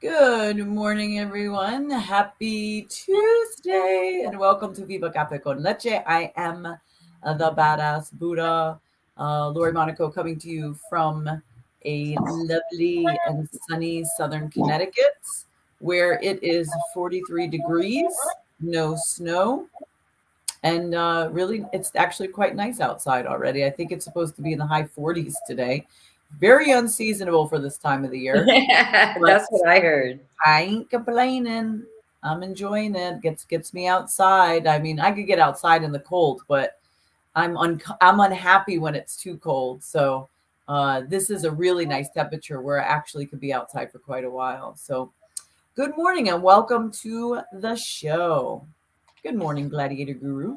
Good morning, everyone. Happy Tuesday, and welcome to Viva con Leche. I am the badass Buddha, Lori Monaco, coming to you from a lovely and sunny southern Connecticut, where it is 43 degrees, no snow, and really, it's actually quite nice outside already. I think it's supposed to be in the high 40s today. Very unseasonable for this time of the year, but That's what I heard. I ain't complaining. I'm enjoying it. Gets me outside. I mean, I could get outside in the cold, but I'm unhappy when it's too cold. So this is a really nice temperature where I actually could be outside for quite a while. So good morning and welcome to the show. Good morning, Gladiator Guru.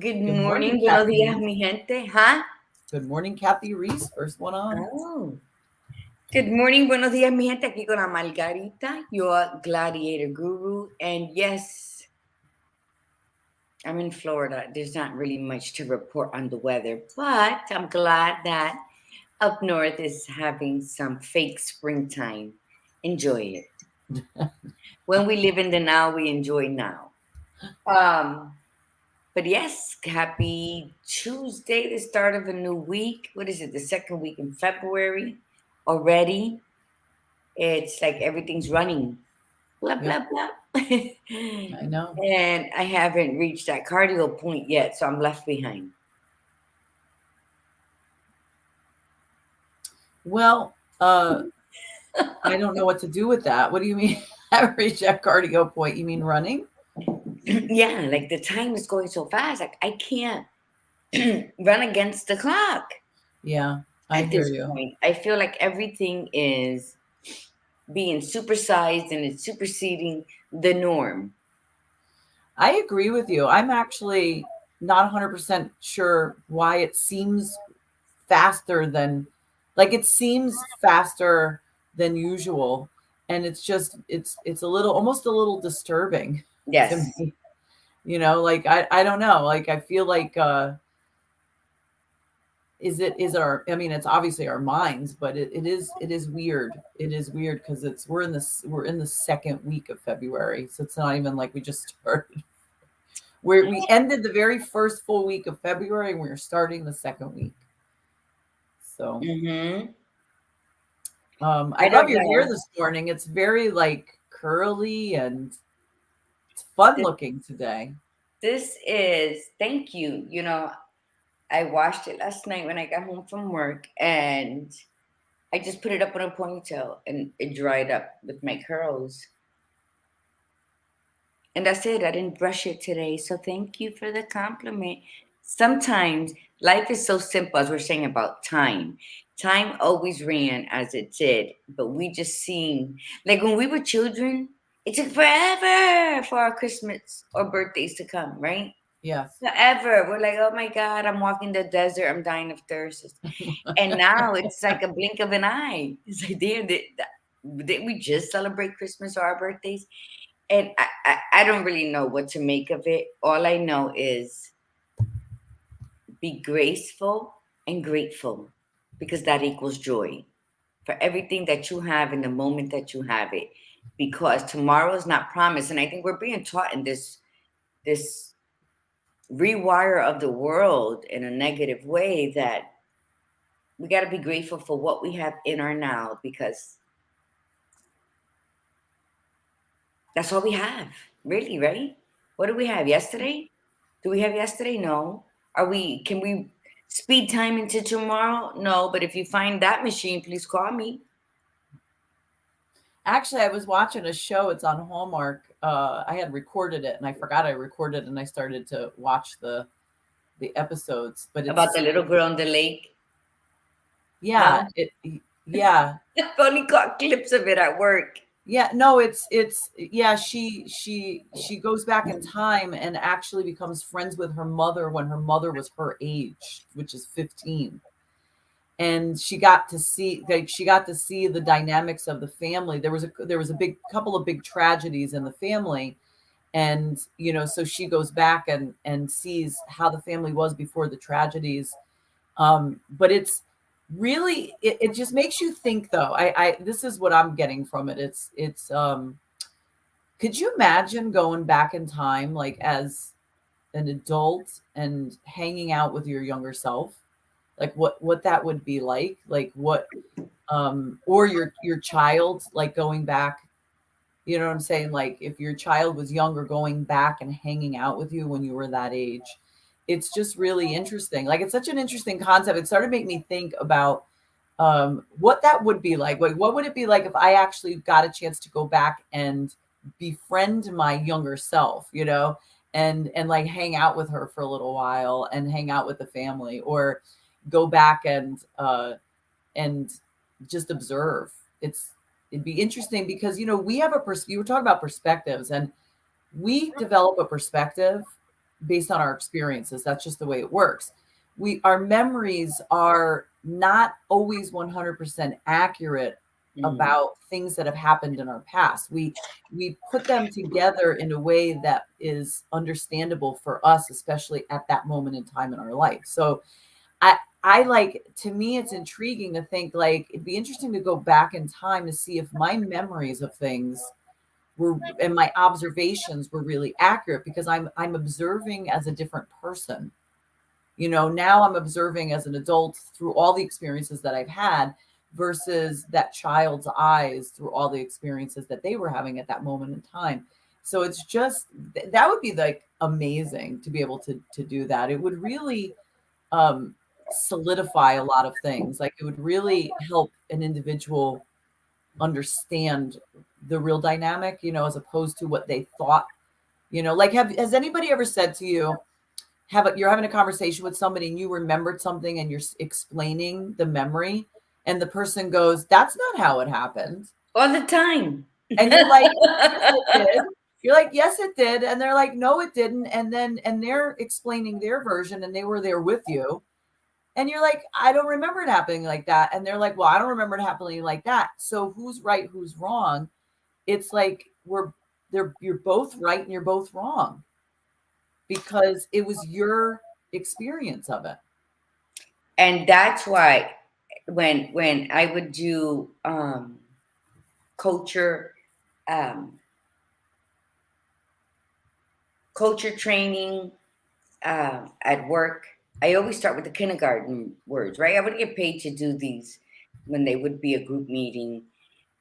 Good Good morning, morning, buenos Kathy días, Reese. mi gente. Huh? Good morning, Kathy Reese. First one on. Oh. Good morning, buenos días, mi gente. Aquí con la Margarita, your gladiator guru. And yes, I'm in Florida. There's not really much to report on the weather, but I'm glad that up north is having some fake springtime. Enjoy it. When we live in the now, we enjoy now. Um, But yes, happy Tuesday, the start of a new week. What is it? The second week in February already. It's like everything's running. Blah, Yep, blah, blah. I know. And I haven't reached that cardio point yet, so I'm left behind. Well, I don't know what to do with that. What do you mean? Haven't reached that cardio point? You mean running? Yeah, like the time is going so fast. Like I can't run against the clock Yeah, I at hear this you. point. I feel like everything is being supersized and it's superseding the norm. I agree with you. I'm actually not 100% sure why it seems faster than, like, it seems faster than usual. And it's a little, almost a little disturbing to Yes. me. Like, I don't know. Like, I feel like, is our, I mean, it's obviously our minds, but it is weird. It is weird because we're in the second week of February. So it's not even like we just started. We ended the very first full week of February and we're starting the second week. So Mm-hmm. I I love don't your hair know. this morning. It's very like curly and it's fun Th- looking today. This is, thank you. I washed it last night when I got home from work and I just put it up in a ponytail and it dried up with my curls. And that's it. I didn't brush it today. So thank you for the compliment. Sometimes life is so simple, as we're saying about time. Time always ran as it did, but we just seem like when we were children, it took forever for our Christmas or birthdays to come, right? Yes. Forever. We're like, oh my God, I'm walking the desert. I'm dying of thirst. And now it's like a blink of an eye. It's like, damn, did we just celebrate Christmas or our birthdays? And I don't really know what to make of it. All I know is be graceful and grateful because that equals joy for everything that you have in the moment that you have it. Because tomorrow is not promised. And I think we're being taught in this rewire of the world in a negative way that we got to be grateful for what we have in our now because that's all we have, really, right? What do we have yesterday? Do we have yesterday? No. Can we speed time into tomorrow? No, but if you find that machine, please call me. Actually, I was watching a show. It's on Hallmark. I had recorded it and I forgot I recorded and I started to watch the episodes. But About the little girl on the lake. yeah, No? yeah. I've only got clips of it at work. Yeah, no, it's yeah, she goes back in time and actually becomes friends with her mother when her mother was her age, which is 15. And she got to see the dynamics of the family. There was a big couple of big tragedies in the family. And so she goes back and sees how the family was before the tragedies. But really, it just makes you think though. I this is what I'm getting from it. It's could you imagine going back in time like as an adult and hanging out with your younger self? Like what that would be like what or your child like going back, you know what I'm saying? Like if your child was younger going back and hanging out with you when you were that age. It's just really interesting. Like it's such an interesting concept. It started to make me think about what that would be like. Like, what would it be like if I actually got a chance to go back and befriend my younger self, you know, and like hang out with her for a little while and hang out with the family, or go back and just observe. It'd be interesting because you know we have you were talking about perspectives, and we develop a perspective based on our experiences. That's just the way it works. Our memories are not always 100% accurate Mm. about things that have happened in our past. We put them together in a way that is understandable for us, especially at that moment in time in our life. So I like, to me it's intriguing to think like it'd be interesting to go back in time to see if my memories of things were and my observations were really accurate, because I'm observing as a different person. You know, now I'm observing as an adult through all the experiences that I've had versus that child's eyes through all the experiences that they were having at that moment in time. So it's just that would be like amazing to be able to do that. It would really um solidify a lot of things. Like it would really help an individual understand the real dynamic, you know, as opposed to what they thought, you know, like has anybody ever said to you, you're having a conversation with somebody and you remembered something and you're explaining the memory and the person goes, "That's not how it happened." All the time. And you're like, "Yes, it did." You're like, "Yes, it did." And they're like, "No, it didn't." And they're explaining their version and they were there with you. And you're like, "I don't remember it happening like that." And they're like, "Well, I don't remember it happening like that." So who's right, who's wrong? It's like you're both right and you're both wrong because it was your experience of it. And that's why when I would do culture um, culture training at work, I always start with the kindergarten words, right? I would get paid to do these when they would be a group meeting.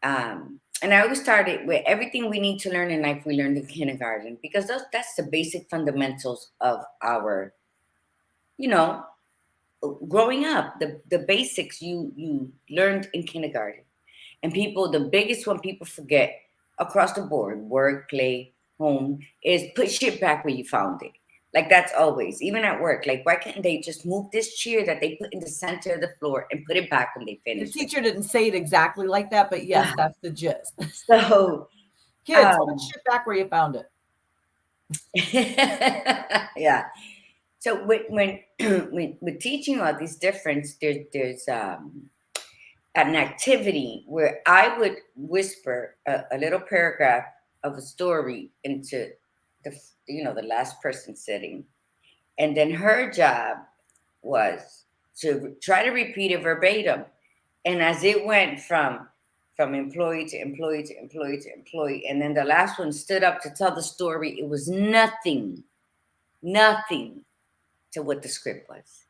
And I always started with everything we need to learn in life, we learned in kindergarten, because that's the basic fundamentals of our, you know, growing up, the basics you learned in kindergarten. And people, the biggest one people forget across the board, work, play, home, is put shit back where you found it. Like that's always, even at work. Like, why can't they just move this chair that they put in the center of the floor and put it back when they The finish with teacher didn't say it exactly like that, but it? yes, that's the gist. So, Kids, put um, shit back where you found it. yeah. So when with teaching all these difference, there's an activity where I would whisper a little paragraph of a story into the the last person sitting, and then her job was to try to repeat it verbatim. And as it went from employee to employee to employee to employee, and then the last one stood up to tell the story, it was nothing to what the script was.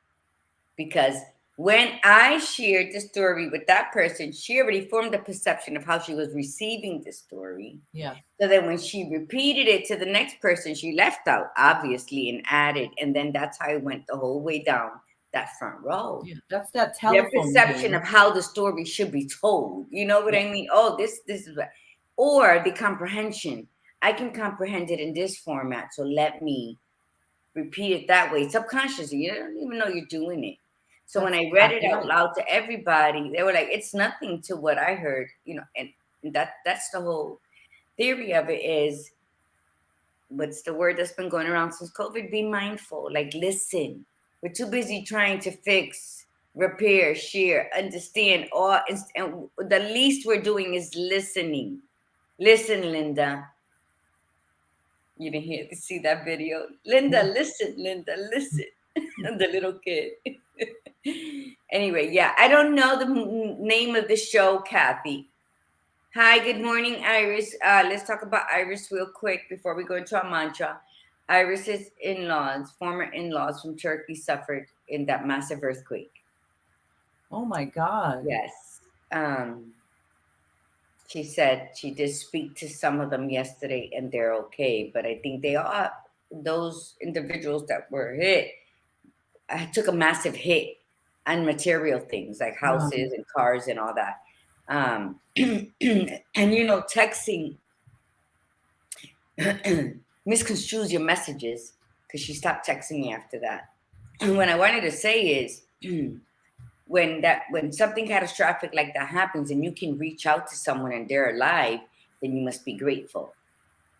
Because when I shared the story with that person, she already formed a perception of how she was receiving the story. Yeah. So then when she repeated it to the next person, she left out, obviously, and added. And then that's how it went the whole way down that front row. Yeah. That's that Their telephone perception game. of how the story should be told. You know what Yeah. I mean? Oh, this is what, or the comprehension. I can comprehend it in this format, so let me repeat it that way subconsciously. You don't even know you're doing it. So when That's I read it exactly out right. loud to everybody, they were like, "It's nothing to what I heard," and that's the whole theory of it. Is what's the word that's been going around since COVID? Be mindful, like listen. We're too busy trying to fix, repair, share, understand. All and the least we're doing is listening. Listen, Linda. You didn't see that video. Linda, No. listen, Linda, listen. The little kid. Anyway, yeah, I don't know the name of the show, Kathy. Hi, good morning, Iris. Let's talk about Iris real quick before we go into our mantra. Iris's in-laws, former in-laws from Turkey, suffered in that massive earthquake. Oh my God. Yes. She said she did speak to some of them yesterday, and they're okay. But I think they are those individuals that were hit. I took a massive hit on material things like houses and cars and all that. And texting misconstrues your messages because she stopped texting me after that. And what I wanted to say is when something catastrophic like that happens and you can reach out to someone and they're alive, then you must be grateful.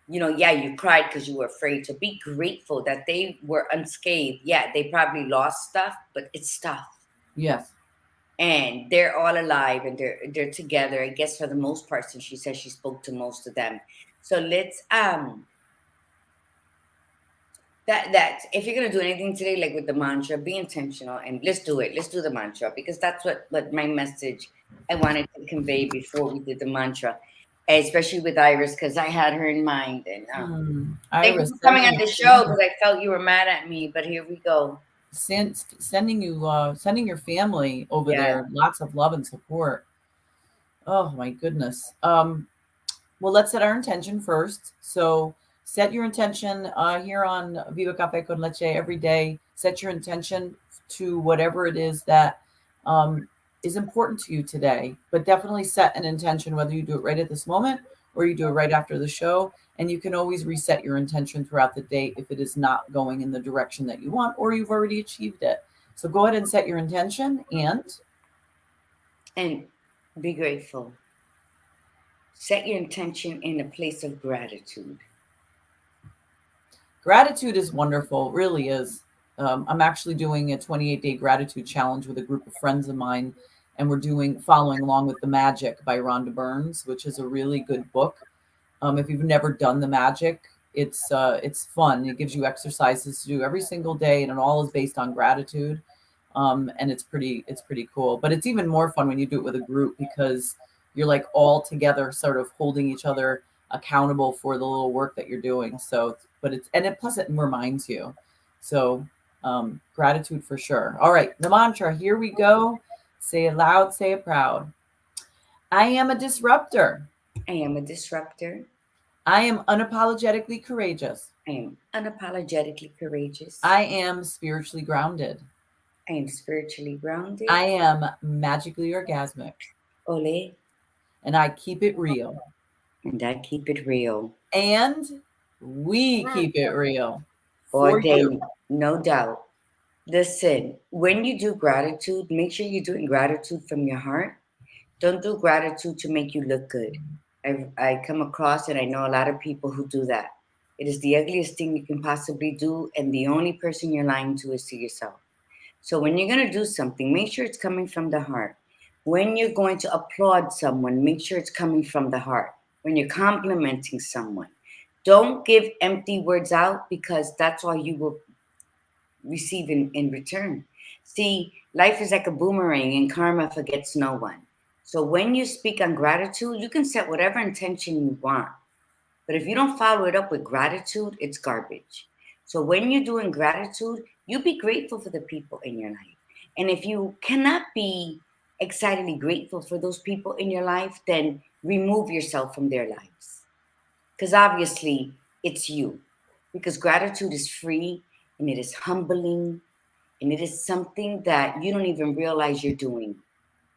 Yeah, you cried because you were afraid. So be grateful that they were unscathed. Yeah, they probably lost stuff, but it's stuff. Yes. And they're all alive and they're together. I guess for the most part, since she says she spoke to most of them. So let's that if you're gonna do anything today, like with the mantra, be intentional and let's do it. Let's do the mantra because that's what my message I wanted to convey before we did the mantra, especially with Iris because I had her in mind. And thank you Iris, for coming on the show because I felt you were mad at me, but here we go. Sending your family over there lots of love and support. Oh my goodness. Well, let's set our intention first. So set your intention here on Viva Café con Leche every day. Set your intention to whatever it is that is important to you today. But definitely set an intention, whether you do it right at this moment or you do it right after the show. And you can always reset your intention throughout the day if it is not going in the direction that you want or you've already achieved it. So go ahead and set your intention and be grateful. Set your intention in a place of gratitude. Gratitude is wonderful, really is. I'm actually doing a 28-day gratitude challenge with a group of friends of mine, and we're following along with The Magic by Rhonda Burns, which is a really good book. If you've never done The Magic, it's fun. It gives you exercises to do every single day, and it all is based on gratitude. And it's pretty cool. But it's even more fun when you do it with a group because you're like all together, sort of holding each other accountable for the little work that you're doing. So, plus it reminds you. So, gratitude for sure. All right, the mantra. Here we go. Say it loud. Say it proud. I am a disruptor. I am a disruptor. I am unapologetically courageous. I am unapologetically courageous. I am spiritually grounded. I am spiritually grounded. I am magically orgasmic. Ole. And I keep it real. And I keep it real. And we keep it real. For you. No doubt. Listen, when you do gratitude, make sure you're doing gratitude from your heart. Don't do gratitude to make you look good. I come across and I know a lot of people who do that. It is the ugliest thing you can possibly do, and the only person you're lying to is to yourself. So when you're going to do something, make sure it's coming from the heart. When you're going to applaud someone, make sure it's coming from the heart. When you're complimenting someone, don't give empty words out because that's all you will receive in return. See, life is like a boomerang and karma forgets no one. So when you speak on gratitude, you can set whatever intention you want. But if you don't follow it up with gratitude, it's garbage. So when you're doing gratitude, you be grateful for the people in your life. And if you cannot be excitedly grateful for those people in your life, then remove yourself from their lives. Because obviously it's you. Because gratitude is free and it is humbling and it is something that you don't even realize you're doing.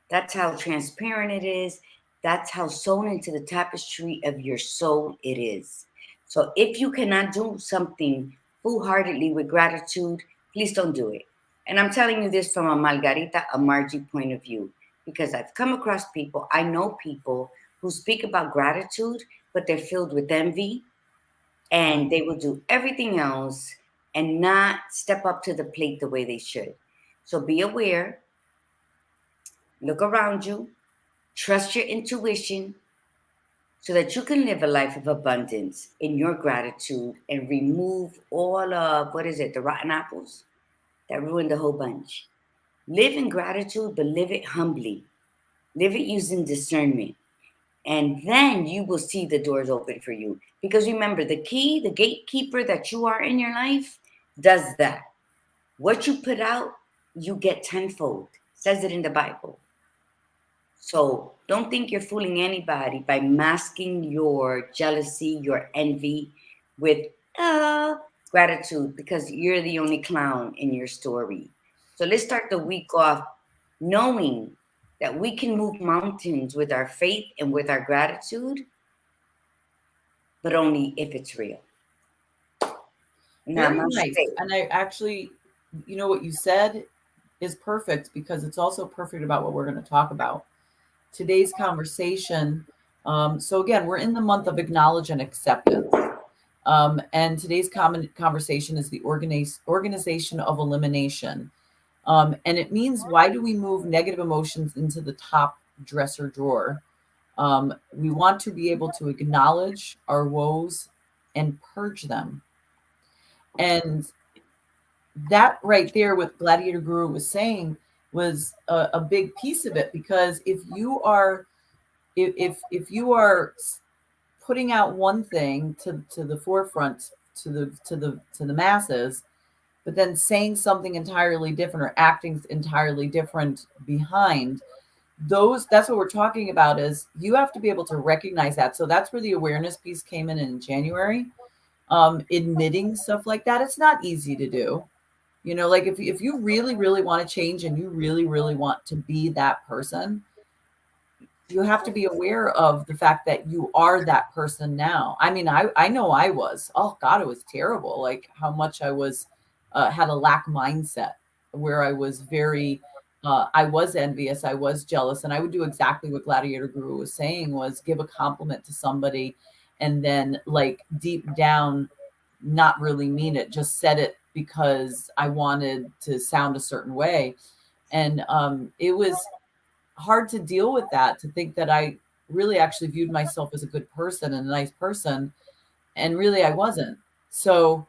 That's how transparent it is. That's how sewn into the tapestry of your soul it is. So if you cannot do something full-heartedly with gratitude, please don't do it. And I'm telling you this from a Margarita, a Margie point of view, because I've come across people, I know people who speak about gratitude, but they're filled with envy and they will do everything else and not step up to the plate the way they should. So be aware, look around you, trust your intuition so that you can live a life of abundance in your gratitude and remove all of, the rotten apples that ruin the whole bunch. Live in gratitude, but live it humbly. Live it using discernment. And then you will see the doors open for you. Because remember, the key, the gatekeeper that you are in your life does that. What you put out, you get tenfold. Says it in the Bible. So don't think you're fooling anybody by masking your jealousy, your envy with gratitude, because you're the only clown in your story. So let's start the week off knowing that we can move mountains with our faith and with our gratitude, but only if it's real. Very nice. Namaste. And I actually, what you said is perfect because it's also perfect about what we're going to talk about. Today's conversation. So, again, we're in the month of acknowledge and acceptance. And today's conversation is the organization of elimination. And it means, why do we move negative emotions into the top dresser drawer? We want to be able to acknowledge our woes and purge them. And that right there, what Gladiator Guru was saying, was a big piece of it, because if you are putting out one thing to the forefront, to the masses, but then saying something entirely different or acting entirely different behind that's what we're talking about, is you have to be able to recognize that. So that's where the awareness piece came in January. Admitting stuff like that, it's not easy to do. Like if you really, really want to change and you really, really want to be that person, you have to be aware of the fact that you are that person now. I mean, I know I was, oh God, it was terrible. Like how much I was, had a lack mindset where I was very, I was envious, I was jealous, and I would do exactly what Gladiator Guru was saying, was give a compliment to somebody and then like deep down, not really mean it, just said it because I wanted to sound a certain way. And it was hard to deal with that, to think that I really actually viewed myself as a good person and a nice person, and really I wasn't. So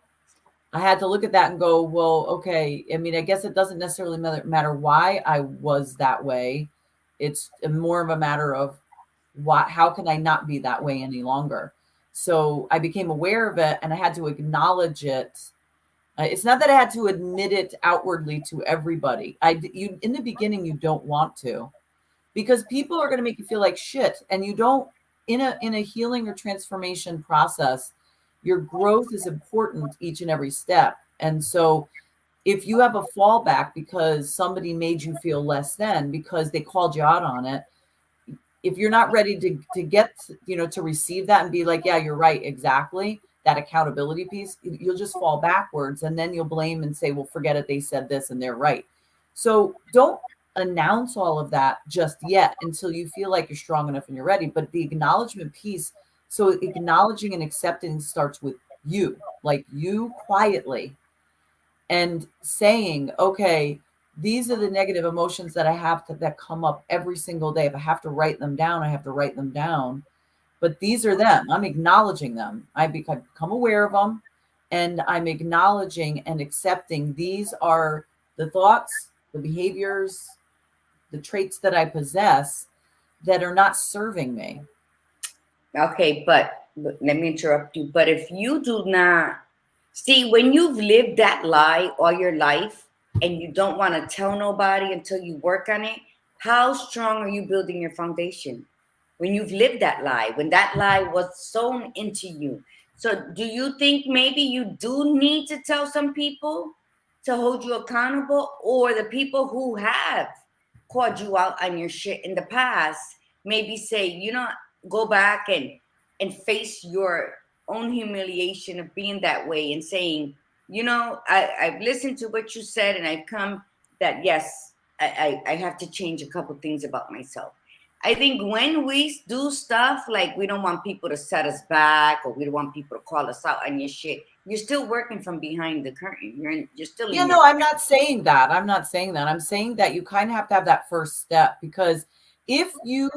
I had to look at that and go, well, okay, I mean, I guess it doesn't necessarily matter why I was that way. It's more of a matter of how can I not be that way any longer? So I became aware of it and I had to acknowledge it. It's not that I had to admit it outwardly to everybody. In the beginning, you don't want to, because people are going to make you feel like shit, and you don't. In a healing or transformation process, your growth is important each and every step. And so if you have a fallback because somebody made you feel less than because they called you out on it, if you're not ready to get, to receive that and be like, yeah, you're right, exactly, that accountability piece, you'll just fall backwards, and then you'll blame and say, well, forget it, they said this and they're right. So don't announce all of that just yet until you feel like you're strong enough and you're ready. But the acknowledgement piece, so acknowledging and accepting starts with you, like you quietly, and saying, okay, these are the negative emotions that I have that come up every single day. If I have to write them down, I have to write them down. But these are them. I'm acknowledging them. I become aware of them, and I'm acknowledging and accepting these are the thoughts, the behaviors, the traits that I possess that are not serving me. Okay, but let me interrupt you. But if you do not see, when you've lived that lie all your life and you don't want to tell nobody until you work on it, how strong are you building your foundation? When you've lived that lie, when that lie was sown into you. So do you think maybe you do need to tell some people to hold you accountable, or the people who have called you out on your shit in the past, maybe say, go back and face your own humiliation of being that way and saying, I've listened to what you said and I've come that, yes, I have to change a couple things about myself. I think when we do stuff like we don't want people to set us back, or we don't want people to call us out on your shit, you're still working from behind the curtain. You're still in your. I'm not saying that. I'm saying that you kind of have to have that first step, because if you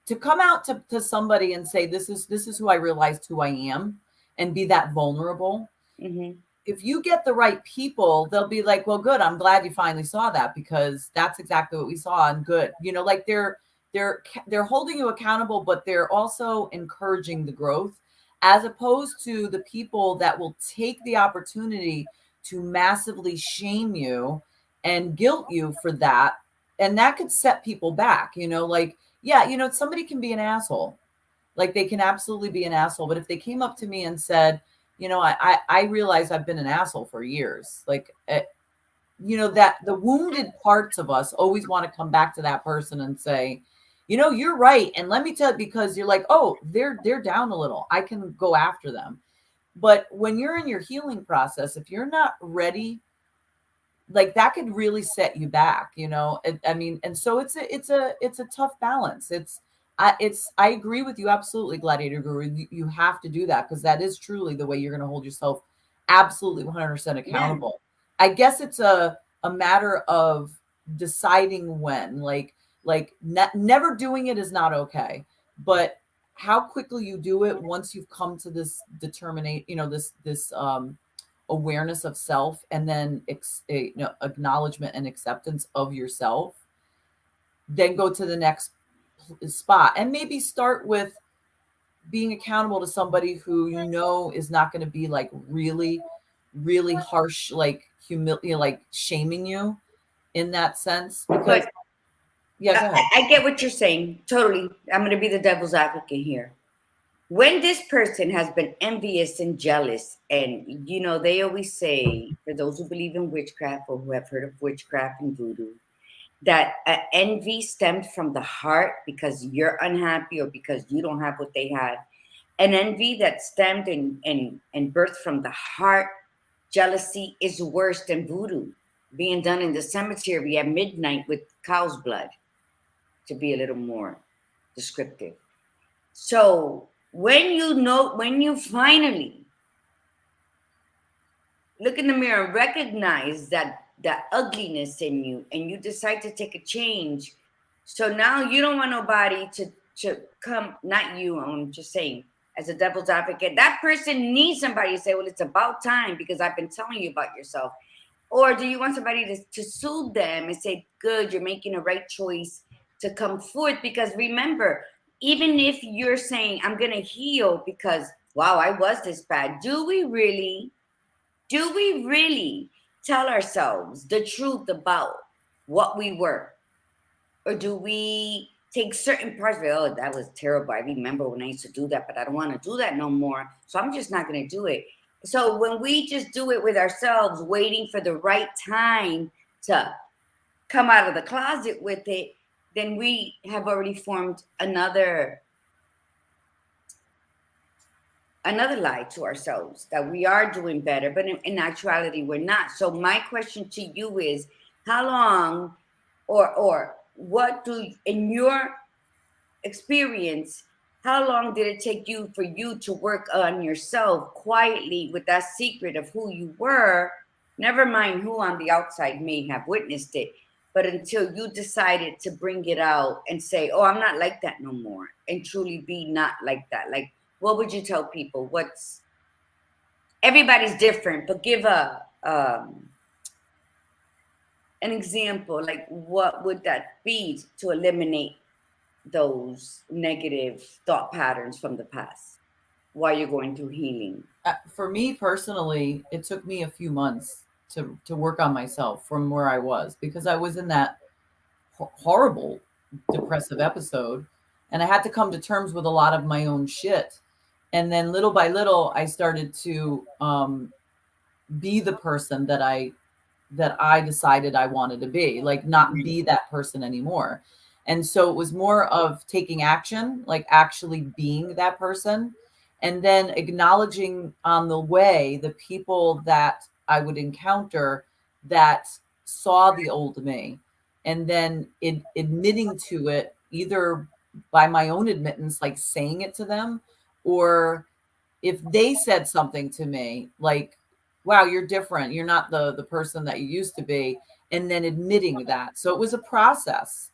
to come out to somebody and say, this is who I realized who I am, and be that vulnerable. Mm-hmm. if you get the right people, they'll be like, well, good, I'm glad you finally saw that, because that's exactly what we saw, and good. Like they're holding you accountable, but they're also encouraging the growth, as opposed to the people that will take the opportunity to massively shame you and guilt you for that. And that could set people back, like, yeah, somebody can be an asshole. Like, they can absolutely be an asshole. But if they came up to me and said, I realize I've been an asshole for years. Like, that the wounded parts of us always want to come back to that person and say, you're right. And let me tell you, because you're like, oh, they're down a little, I can go after them. But when you're in your healing process, if you're not ready, like, that could really set you back. I mean, and so it's a tough balance. I agree with you absolutely, Gladiator Guru. You have to do that, because that is truly the way you're going to hold yourself absolutely 100% Yeah. accountable. I guess it's a matter of deciding when, never doing it is not okay, but how quickly you do it once you've come to this determinate, this awareness of self, and then acknowledgement and acceptance of yourself, then go to the next spot, and maybe start with being accountable to somebody who is not going to be like really, really harsh, like like shaming you in that sense. Because But yeah, go ahead. I get what you're saying. Totally. I'm going to be the devil's advocate here. When this person has been envious and jealous, and they always say, for those who believe in witchcraft or who have heard of witchcraft and voodoo, that envy stemmed from the heart because you're unhappy or because you don't have what they had. An envy that stemmed and birthed from the heart, jealousy, is worse than voodoo being done in the cemetery at midnight with cow's blood, to be a little more descriptive. So when you finally look in the mirror and recognize that ugliness in you, and you decide to take a change, so now you don't want nobody to come, not you, I'm just saying, as a devil's advocate, that person needs somebody to say, well, it's about time because I've been telling you about yourself. Or do you want somebody to soothe them and say, good, you're making a right choice to come forth? Because remember, even if you're saying, I'm going to heal because, wow, I was this bad, do we really tell ourselves the truth about what we were? Or do we take certain parts of it? Oh, that was terrible. I remember when I used to do that, but I don't want to do that no more. So I'm just not going to do it. So when we just do it with ourselves, waiting for the right time to come out of the closet with it, then we have already formed another lie to ourselves that we are doing better, but in actuality we're not. So my question to you is, how long, or what do, in your experience, how long did it take you for you to work on yourself quietly with that secret of who you were, never mind who on the outside may have witnessed it, but until you decided to bring it out and say, oh, I'm not like that no more, and truly be not like that? Like, what would you tell people? Everybody's different, but give an example, like what would that be to eliminate those negative thought patterns from the past while you're going through healing? For me personally, it took me a few months to work on myself from where I was, because I was in that horrible depressive episode, and I had to come to terms with a lot of my own shit. And then little by little, I started to be the person that I decided I wanted to be, like, not be that person anymore. And so it was more of taking action, like actually being that person, and then acknowledging on the way the people that I would encounter that saw the old me, and then admitting to it, either by my own admittance, like saying it to them, or if they said something to me like, wow, you're different, you're not the person that you used to be, and then admitting that. So it was a process.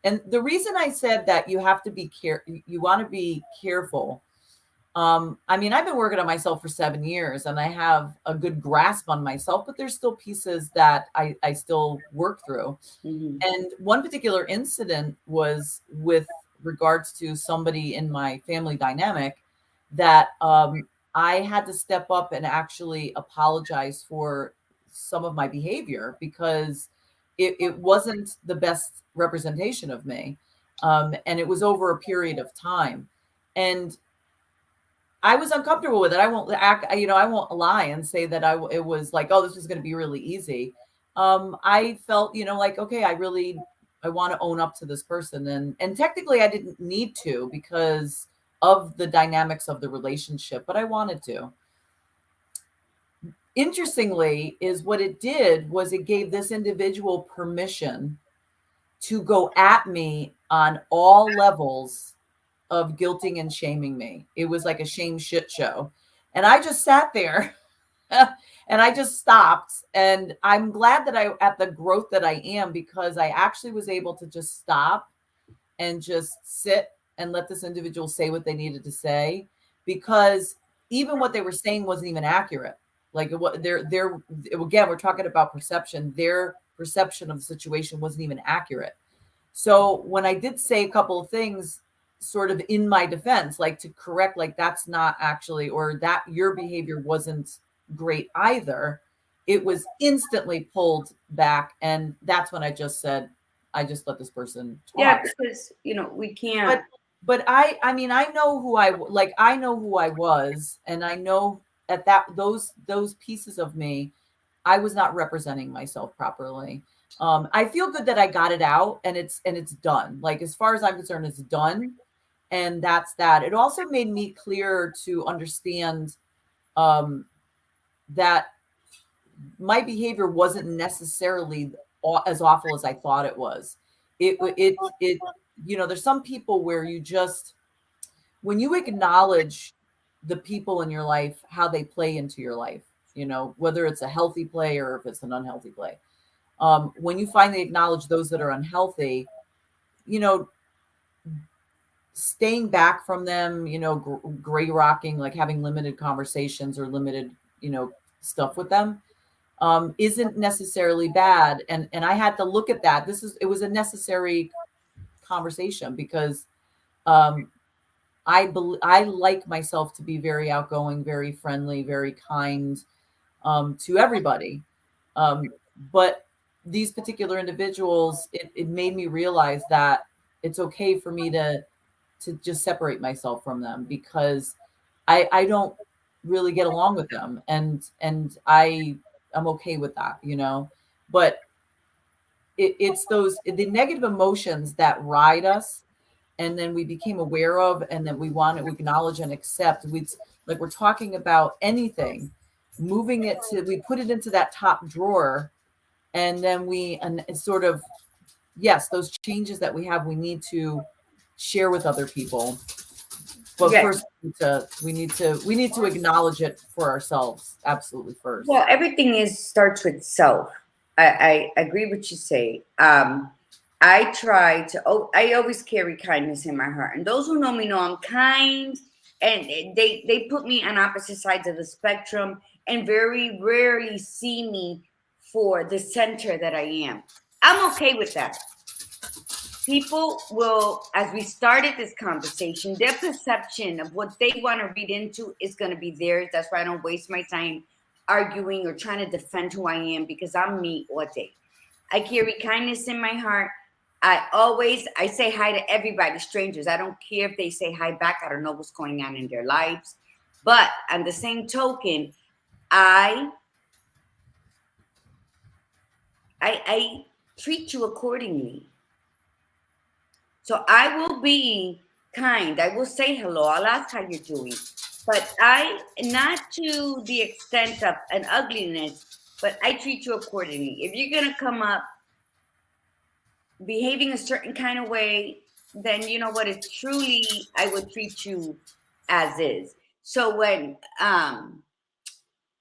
And the reason I said that you have to be you want to be careful, I mean, I've been working on myself for 7 years and I have a good grasp on myself, but there's still pieces that I still work through. Mm-hmm. And one particular incident was with regards to somebody in my family dynamic that I had to step up and actually apologize for some of my behavior because it wasn't the best representation of me. And it was over a period of time. And I was uncomfortable with it. I won't act, I won't lie and say that it was like, oh, this was going to be really easy. I felt, like, okay, I want to own up to this person. And technically I didn't need to because of the dynamics of the relationship, but I wanted to. Interestingly, is what it did was it gave this individual permission to go at me on all levels of guilting and shaming me. It was like a shame shit show. And I just sat there and I just stopped. And I'm glad that at the growth that I am, because I actually was able to just stop and just sit and let this individual say what they needed to say, because even what they were saying wasn't even accurate. Like what they're again, we're talking about perception. Their perception of the situation wasn't even accurate. So when I did say a couple of things sort of in my defense, like to correct, like that's not actually, or that your behavior wasn't great either, it was instantly pulled back. And that's when I just said, I just let this person Yeah, talk. because we But can't. I mean, I know who I know who I was, and I know at those pieces of me, I was not representing myself properly. I feel good that I got it out and it's done. Like as far as I'm concerned, it's done. And that's that. It also made me clear to understand um, that my behavior wasn't necessarily as awful as I thought it was. It there's some people where you just, when you acknowledge the people in your life, how they play into your life, whether it's a healthy play or if it's an unhealthy play. When you finally acknowledge those that are unhealthy, you know, staying back from them, gray rocking, like having limited conversations or limited, stuff with them, isn't necessarily bad. And I had to look at that. It was a necessary conversation because um, I like myself to be very outgoing, very friendly, very kind to everybody. But these particular individuals, it made me realize that it's okay for me to just separate myself from them because I don't really get along with them, and I'm okay with that. But it's the negative emotions that ride us, and then we became aware of, and then we want to acknowledge and accept. We're talking about anything, we put it into that top drawer, and then it's sort of, yes, those changes that we need to share with other people. But Yeah. first we need to acknowledge it for ourselves. Absolutely first. Well, everything starts with self. I agree with you say. I try to. Oh, I always carry kindness in my heart, and those who know me know I'm kind. And they put me on opposite sides of the spectrum, and very rarely see me for the center that I am. I'm okay with that. People will, as we started this conversation, their perception of what they want to read into is going to be theirs. That's why I don't waste my time arguing or trying to defend who I am, because I'm me all day. I carry kindness in my heart. I say hi to everybody, strangers. I don't care if they say hi back. I don't know what's going on in their lives. But on the same token, I I treat you accordingly. So I will be kind. I will say hello. I'll ask how you're doing. But not to the extent of an ugliness, but I treat you accordingly. If you're going to come up behaving a certain kind of way, then you know what? It's truly, I would treat you as is. So when,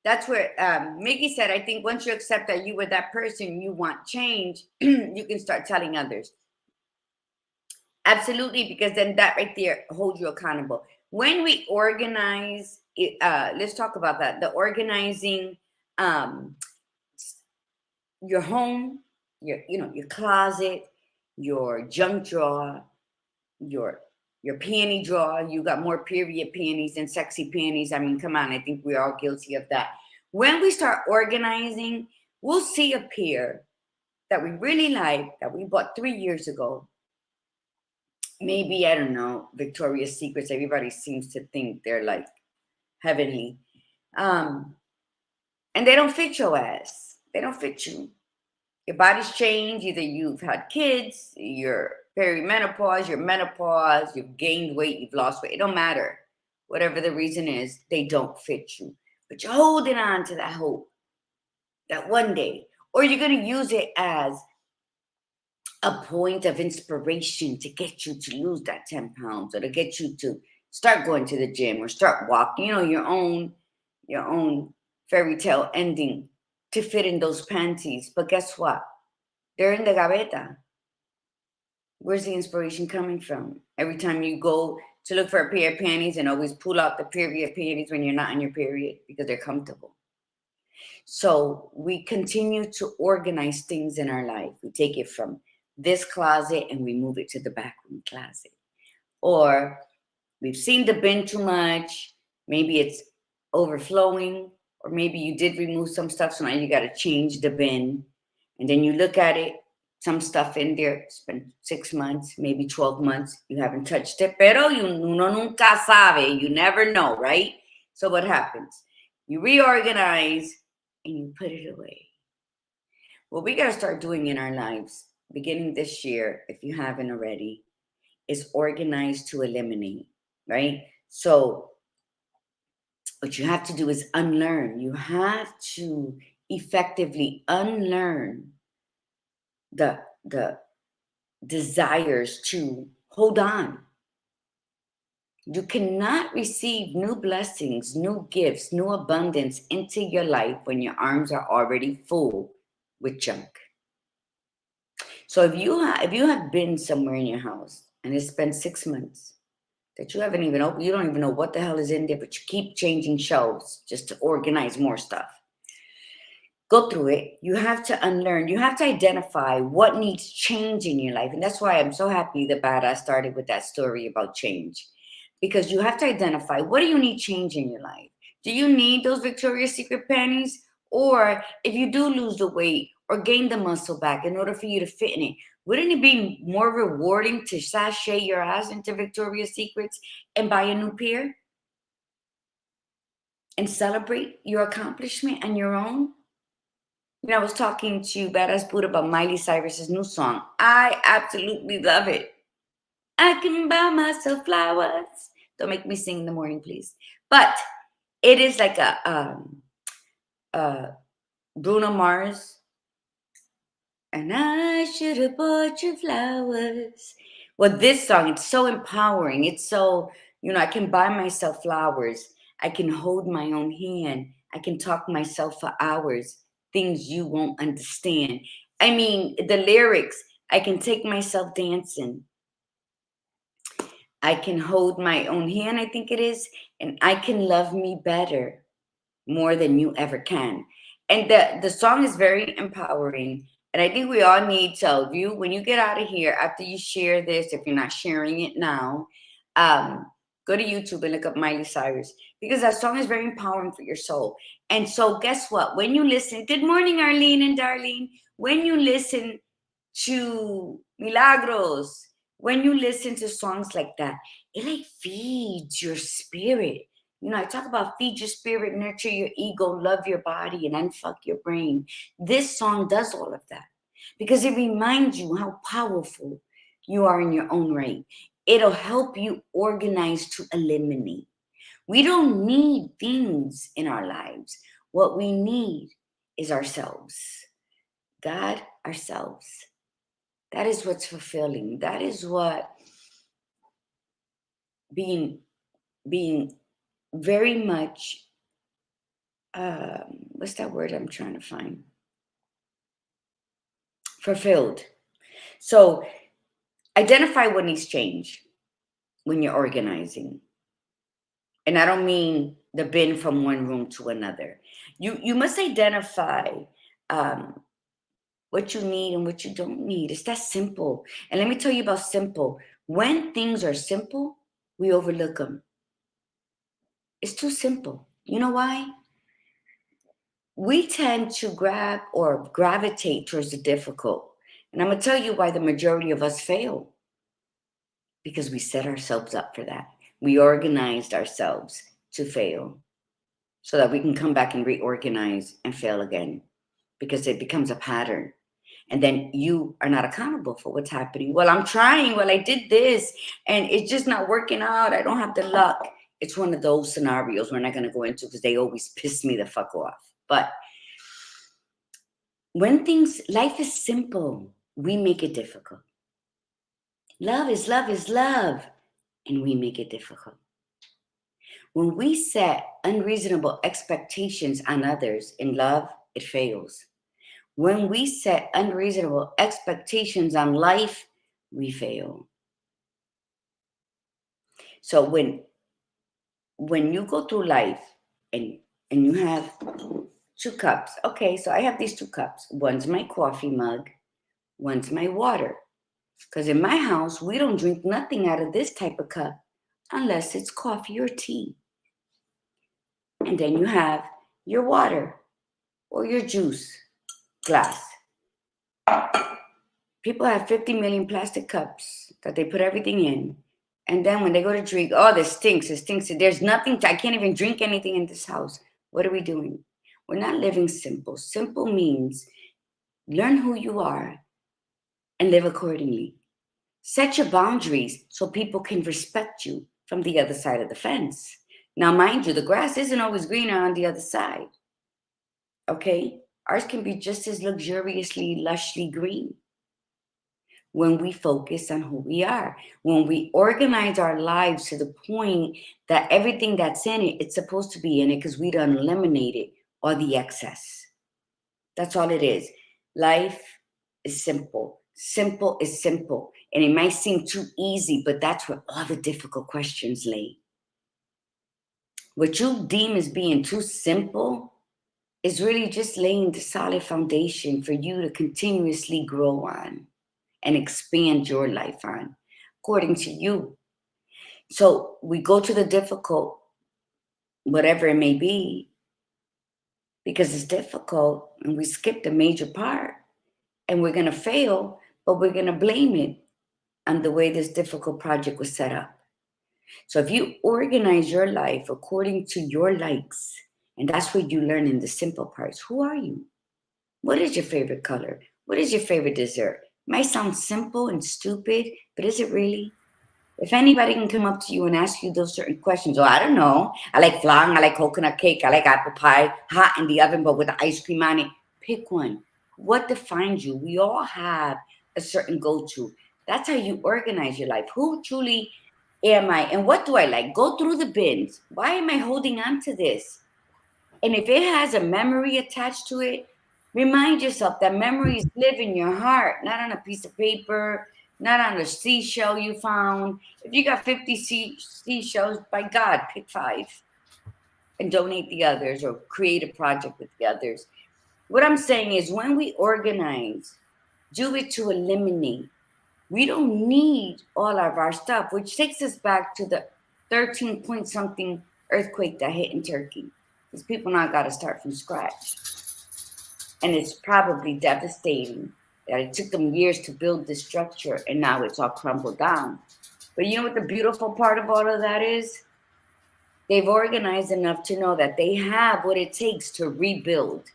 that's where Miggy said, I think once you accept that you were that person, you want change, you can start telling others. Absolutely, because then that right there holds you accountable. When we organize, let's talk about that. The organizing, um, your home, your closet, your junk drawer, your your panty drawer. You got more period panties than sexy panties. I mean, come on, I think we're all guilty of that. When we start organizing, we'll see a pair that we really like that we bought 3 years ago. Maybe, I don't know, Victoria's Secrets. Everybody seems to think they're like heavenly. Um, and they don't fit your ass. They don't fit you. Your body's changed. Either you've had kids, you're perimenopause, you're menopause, you've gained weight, you've lost weight. It don't matter. Whatever the reason is, they don't fit you. But you're holding on to that hope that one day, or you're going to use it as a point of inspiration to get you to lose that 10 pounds, or to get you to start going to the gym or start walking, your own fairy tale ending to fit in those panties. But guess what? They're in the gaveta. Where's the inspiration coming from? Every time you go to look for a pair of panties and always pull out the period panties when you're not on your period because they're comfortable. So we continue to organize things in our life. We take it from this closet and we move it to the back room closet. Or we've seen the bin too much. Maybe it's overflowing, or maybe you did remove some stuff, so now you got to change the bin. And then you look at it, some stuff in there, it's been 6 months, maybe 12 months, you haven't touched it. Pero uno nunca sabe, you never know, right? So what happens? You reorganize and you put it away. What we got to start doing in our lives, beginning this year, if you haven't already, is organize to eliminate, right? So what you have to do is unlearn. You have to effectively unlearn the desires to hold on. You cannot receive new blessings, new gifts, new abundance into your life when your arms are already full with junk. So if you have been somewhere in your house and it's been 6 months that you haven't even opened, you don't even know what the hell is in there, but you keep changing shelves just to organize more stuff. Go through it. You have to unlearn. You have to identify what needs change in your life. And that's why I'm so happy that Bada started with that story about change. Because you have to identify, what do you need change in your life? Do you need those Victoria's Secret panties? Or if you do lose the weight or gain the muscle back in order for you to fit in it, wouldn't it be more rewarding to sashay your ass into Victoria's Secrets and buy a new pair? And celebrate your accomplishment and your own? I was talking to Badass Buddha about Miley Cyrus's new song. I absolutely love it. I can buy myself flowers. Don't make me sing in the morning, please. But it is like a Bruno Mars. And I should have bought you flowers. Well, this song, it's so empowering. It's so, I can buy myself flowers. I can hold my own hand. I can talk myself for hours. Things you won't understand. I mean, the lyrics, I can take myself dancing. I can hold my own hand, I think it is, and I can love me better, more than you ever can. And the song is very empowering. And I think we all need to, when you get out of here, after you share this, if you're not sharing it now, go to YouTube and look up Miley Cyrus, because that song is very empowering for your soul. And so guess what? When you listen, good morning, Arlene and Darlene. When you listen to Milagros, when you listen to songs like that, it like feeds your spirit. I talk about feed your spirit, nurture your ego, love your body, and unfuck your brain. This song does all of that because it reminds you how powerful you are in your own right. It'll help you organize to eliminate. We don't need things in our lives. What we need is ourselves. God, ourselves. That is what's fulfilling. That is what being very much, what's that word I'm trying to find? Fulfilled. So Identify what needs change when you're organizing. And I don't mean the bin from one room to another. You must identify um, what you need and what you don't need. It's that simple. And let me tell you about simple. When things are simple, we overlook them. It's too simple. You know why? We tend to grab or gravitate towards the difficult. And I'm going to tell you why the majority of us fail, because we set ourselves up for that. We organized ourselves to fail so that we can come back and reorganize and fail again, because it becomes a pattern. And then you are not accountable for what's happening. Well, I'm trying. Well, I did this and it's just not working out. I don't have the luck. It's one of those scenarios we're not going to go into because they always piss me the fuck off. But when life is simple, we make it difficult. Love is love is love, and we make it difficult. When we set unreasonable expectations on others in love, it fails. When we set unreasonable expectations on life, we fail. So when you go through life and you have 2 cups, okay, so I have these 2 cups. One's my coffee mug, one's my water. Because in my house, we don't drink nothing out of this type of cup unless it's coffee or tea. And then you have your water or your juice glass. People have 50 million plastic cups that they put everything in. And then when they go to drink, oh, this stinks, it stinks. There's nothing, I can't even drink anything in this house. What are we doing? We're not living simple. Simple means learn who you are and live accordingly. Set your boundaries so people can respect you from the other side of the fence. Now, mind you, the grass isn't always greener on the other side. Okay? Ours can be just as luxuriously, lushly green when we focus on who we are, when we organize our lives to the point that everything that's in it, it's supposed to be in it because we done eliminated all the excess. That's all it is. Life is simple. Simple is simple. And it might seem too easy, but that's where all the difficult questions lay. What you deem as being too simple is really just laying the solid foundation for you to continuously grow on and expand your life on, according to you. So we go to the difficult, whatever it may be, because it's difficult, and we skip the major part, and we're going to fail, but we're going to blame it on the way this difficult project was set up. So if you organize your life according to your likes, and that's what you learn in the simple parts. Who are you? What is your favorite color? What is your favorite dessert? Might sound simple and stupid, but is it really? If anybody can come up to you and ask you those certain questions, oh, I don't know. I like flan, I like coconut cake, I like apple pie, hot in the oven, but with the ice cream on it. Pick one. What defines you? We all have a certain go-to. That's how you organize your life. Who truly am I? And what do I like? Go through the bins. Why am I holding on to this? And if it has a memory attached to it, remind yourself that memories live in your heart, not on a piece of paper, not on a seashell you found. If you got 50 seashells, by God, pick 5 and donate the others or create a project with the others. What I'm saying is when we organize, do it to eliminate. We don't need all of our stuff, which takes us back to the 13 point something earthquake that hit in Turkey. Because people now got to start from scratch. And it's probably devastating that it took them years to build this structure and now it's all crumbled down. But you know what the beautiful part of all of that is? They've organized enough to know that they have what it takes to rebuild.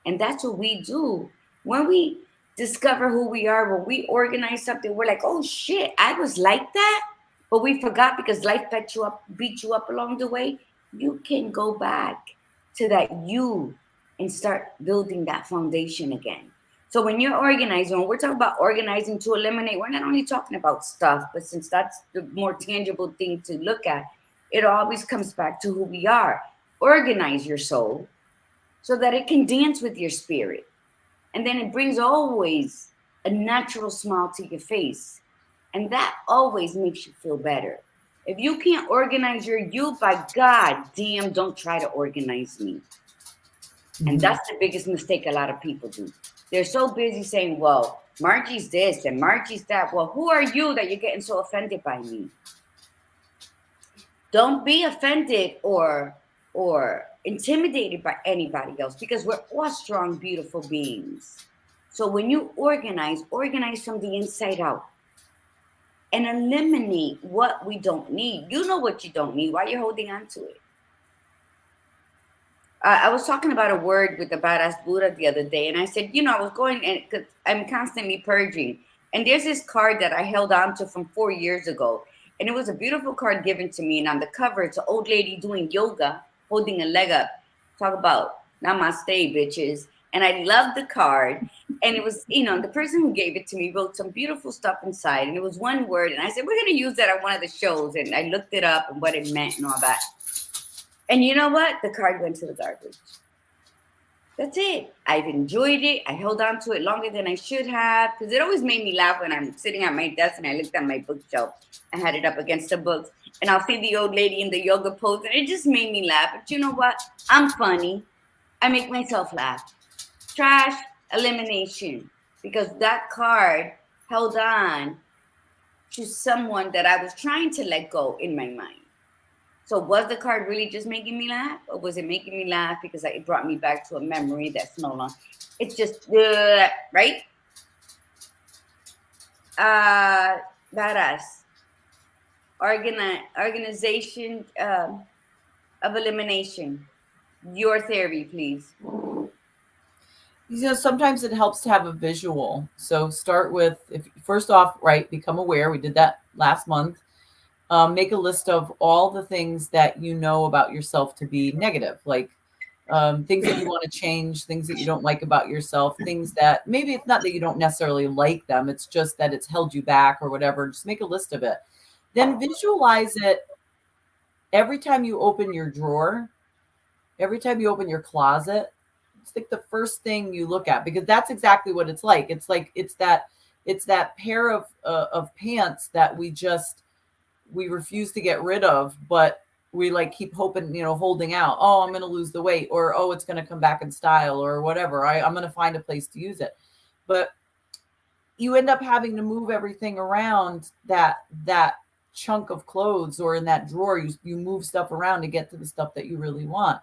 And that's what we do. When we discover who we are, when we organize something, we're like, oh shit, I was like that. But we forgot because life beat you up along the way. You can go back to that you and start building that foundation again. So when you're organizing, when we're talking about organizing to eliminate, we're not only talking about stuff, but since that's the more tangible thing to look at, it always comes back to who we are. Organize your soul so that it can dance with your spirit. And then it brings always a natural smile to your face. And that always makes you feel better. If you can't organize your you, by God damn, don't try to organize me. And Mhm. that's the biggest mistake a lot of people do. They're so busy saying, well, Margie's this and Margie's that. Well, who are you that you're getting so offended by me? Don't be offended or intimidated by anybody else, because we're all strong, beautiful beings. So when you organize from the inside out and eliminate what we don't need. You know what you don't need. Why you're holding on to it? I was talking about a word with the badass Buddha the other day, and I said, I was going and cause I'm constantly purging, and there's this card that I held on to from 4 years ago, and it was a beautiful card given to me, and on the cover, it's an old lady doing yoga, holding a leg up. Talk about namaste, bitches. And I loved the card, and it was, the person who gave it to me wrote some beautiful stuff inside, and it was one word, and I said, we're gonna use that on one of the shows, and I looked it up and what it meant and all that. And you know what? The card went to the garbage. That's it. I've enjoyed it. I held on to it longer than I should have, because it always made me laugh when I'm sitting at my desk and I looked at my bookshelf. I had it up against the books, and I'll see the old lady in the yoga pose, and it just made me laugh. But you know what? I'm funny. I make myself laugh. Trash elimination, because that card held on to someone that I was trying to let go in my mind. So was the card really just making me laugh, or was it making me laugh because it brought me back to a memory that's no longer? It's just right. Badass organization of elimination. Your theory, please. Sometimes it helps to have a visual. So start with, if first off, right, become aware. We did that last month. Make a list of all the things that you know about yourself to be negative, like things that you want to change, things that you don't like about yourself, things that maybe it's not that you don't necessarily like them, it's just that it's held you back or whatever. Just make a list of it. Then visualize it every time you open your drawer, every time you open your closet. It's like the first thing you look at, because that's exactly what it's like. It's that pair of pants that we refuse to get rid of, but we like keep hoping, holding out. Oh, I'm going to lose the weight, or oh, it's going to come back in style, or whatever. I'm going to find a place to use it. But you end up having to move everything around that chunk of clothes, or in that drawer, you move stuff around to get to the stuff that you really want.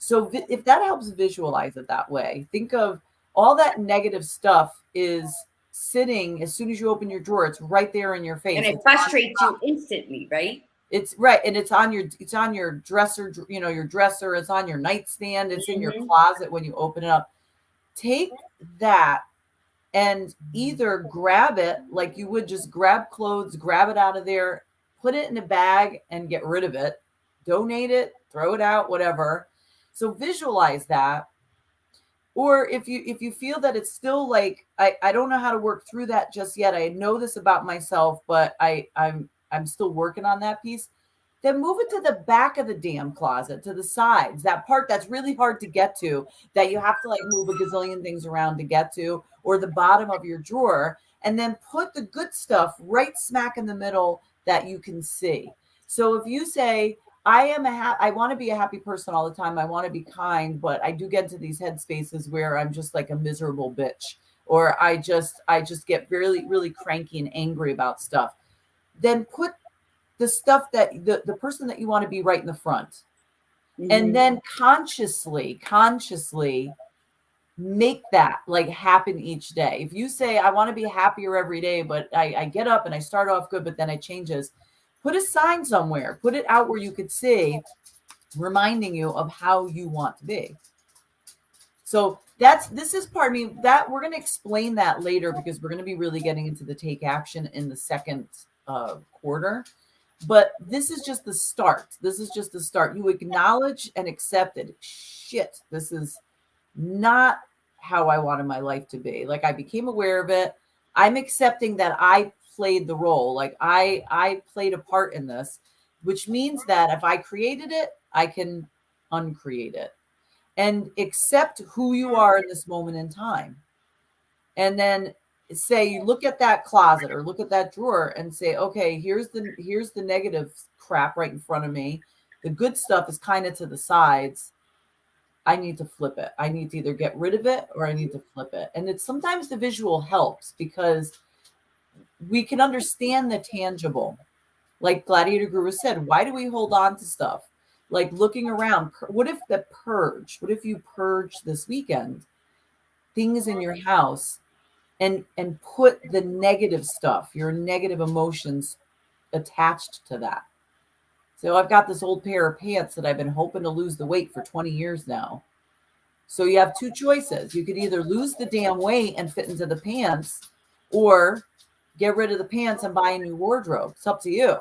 So if that helps visualize it that way, think of all that negative stuff is sitting as soon as you open your drawer. It's right there in your And face. it frustrates you instantly, right? It's right, and it's on your dresser. Your dresser. It's on your nightstand. It's in your closet when you open it up. Take that and either grab it like you would just grab clothes, grab it out of there, put it in a bag and get rid of it, donate it, throw it out, whatever. So visualize that. Or if you feel that it's still like, I don't know how to work through that just yet. I know this about myself, but I'm still working on that piece. Then move it to the back of the damn closet, to the sides, that part that's really hard to get to, that you have to like move a gazillion things around to get to, or the bottom of your drawer, and then put the good stuff right smack in the middle that you can see. So if you say, I want to be a happy person all the time, I want to be kind, but I do get into these headspaces where I'm just like a miserable bitch, or I just get really, really cranky and angry about stuff. Then put the stuff that the person that you want to be right in the front, and then consciously make that like happen each day. If you say, I want to be happier every day, but I get up and I start off good, but then it changes, put a sign somewhere, put it out where you could see, reminding you of how you want to be. So this is part of me that we're going to explain that later, because we're going to be really getting into the take action in the second quarter. But this is just the start. This is just the start. You acknowledge and accept it. Shit, this is not how I wanted my life to be. Like, I became aware of it. I'm accepting that I played the role. Like I played a part in this, which means that if I created it, I can uncreate it, and accept who you are in this moment in time. And then say you look at that closet or look at that drawer and say, okay, here's the negative crap right in front of me. The good stuff is kind of to the sides. I need to flip it. I need to either get rid of it or I need to flip it. And it's sometimes the visual helps because we can understand the tangible. Like Gladiator Guru said, why do we hold on to stuff? Like looking around, what if the purge? What if you purge this weekend things in your house and put the negative stuff, your negative emotions attached to that? So I've got this old pair of pants that I've been hoping to lose the weight for 20 years now. So you have two choices. You could either lose the damn weight and fit into the pants or get rid of the pants and buy a new wardrobe. It's up to you.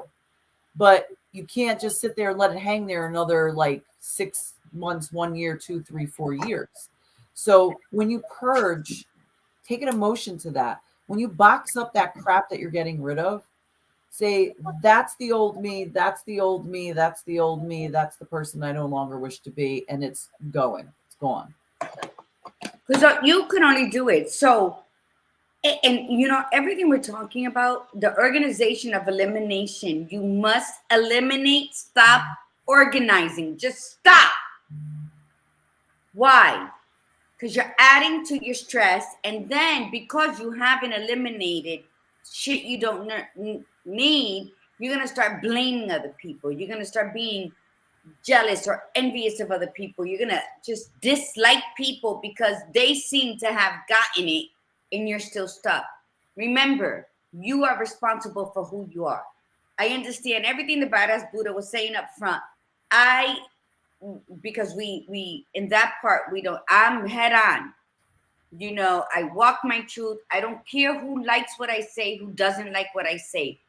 But you can't just sit there and let it hang there another like 6 months, 1 year, 2, 3, 4 years. So when you purge, take an emotion to that. When you box up that crap that you're getting rid of, say, that's the old me, that's the old me, that's the old me, that's the person I no longer wish to be, and it's going. It's gone. Because you can only do it. So, and you know, everything we're talking about, the organization of elimination, you must eliminate, stop organizing. Just stop. Why? Because you're adding to your stress. And then because you haven't eliminated shit you don't need, you're going to start blaming other people. You're going to start being jealous or envious of other people. You're going to just dislike people because they seem to have gotten it and you're still stuck. Remember, you are responsible for who you are. I understand everything the badass Buddha was saying up front. Because we in that part, I'm head on. You know, I walk my truth. I don't care who likes what I say, who doesn't like what I say.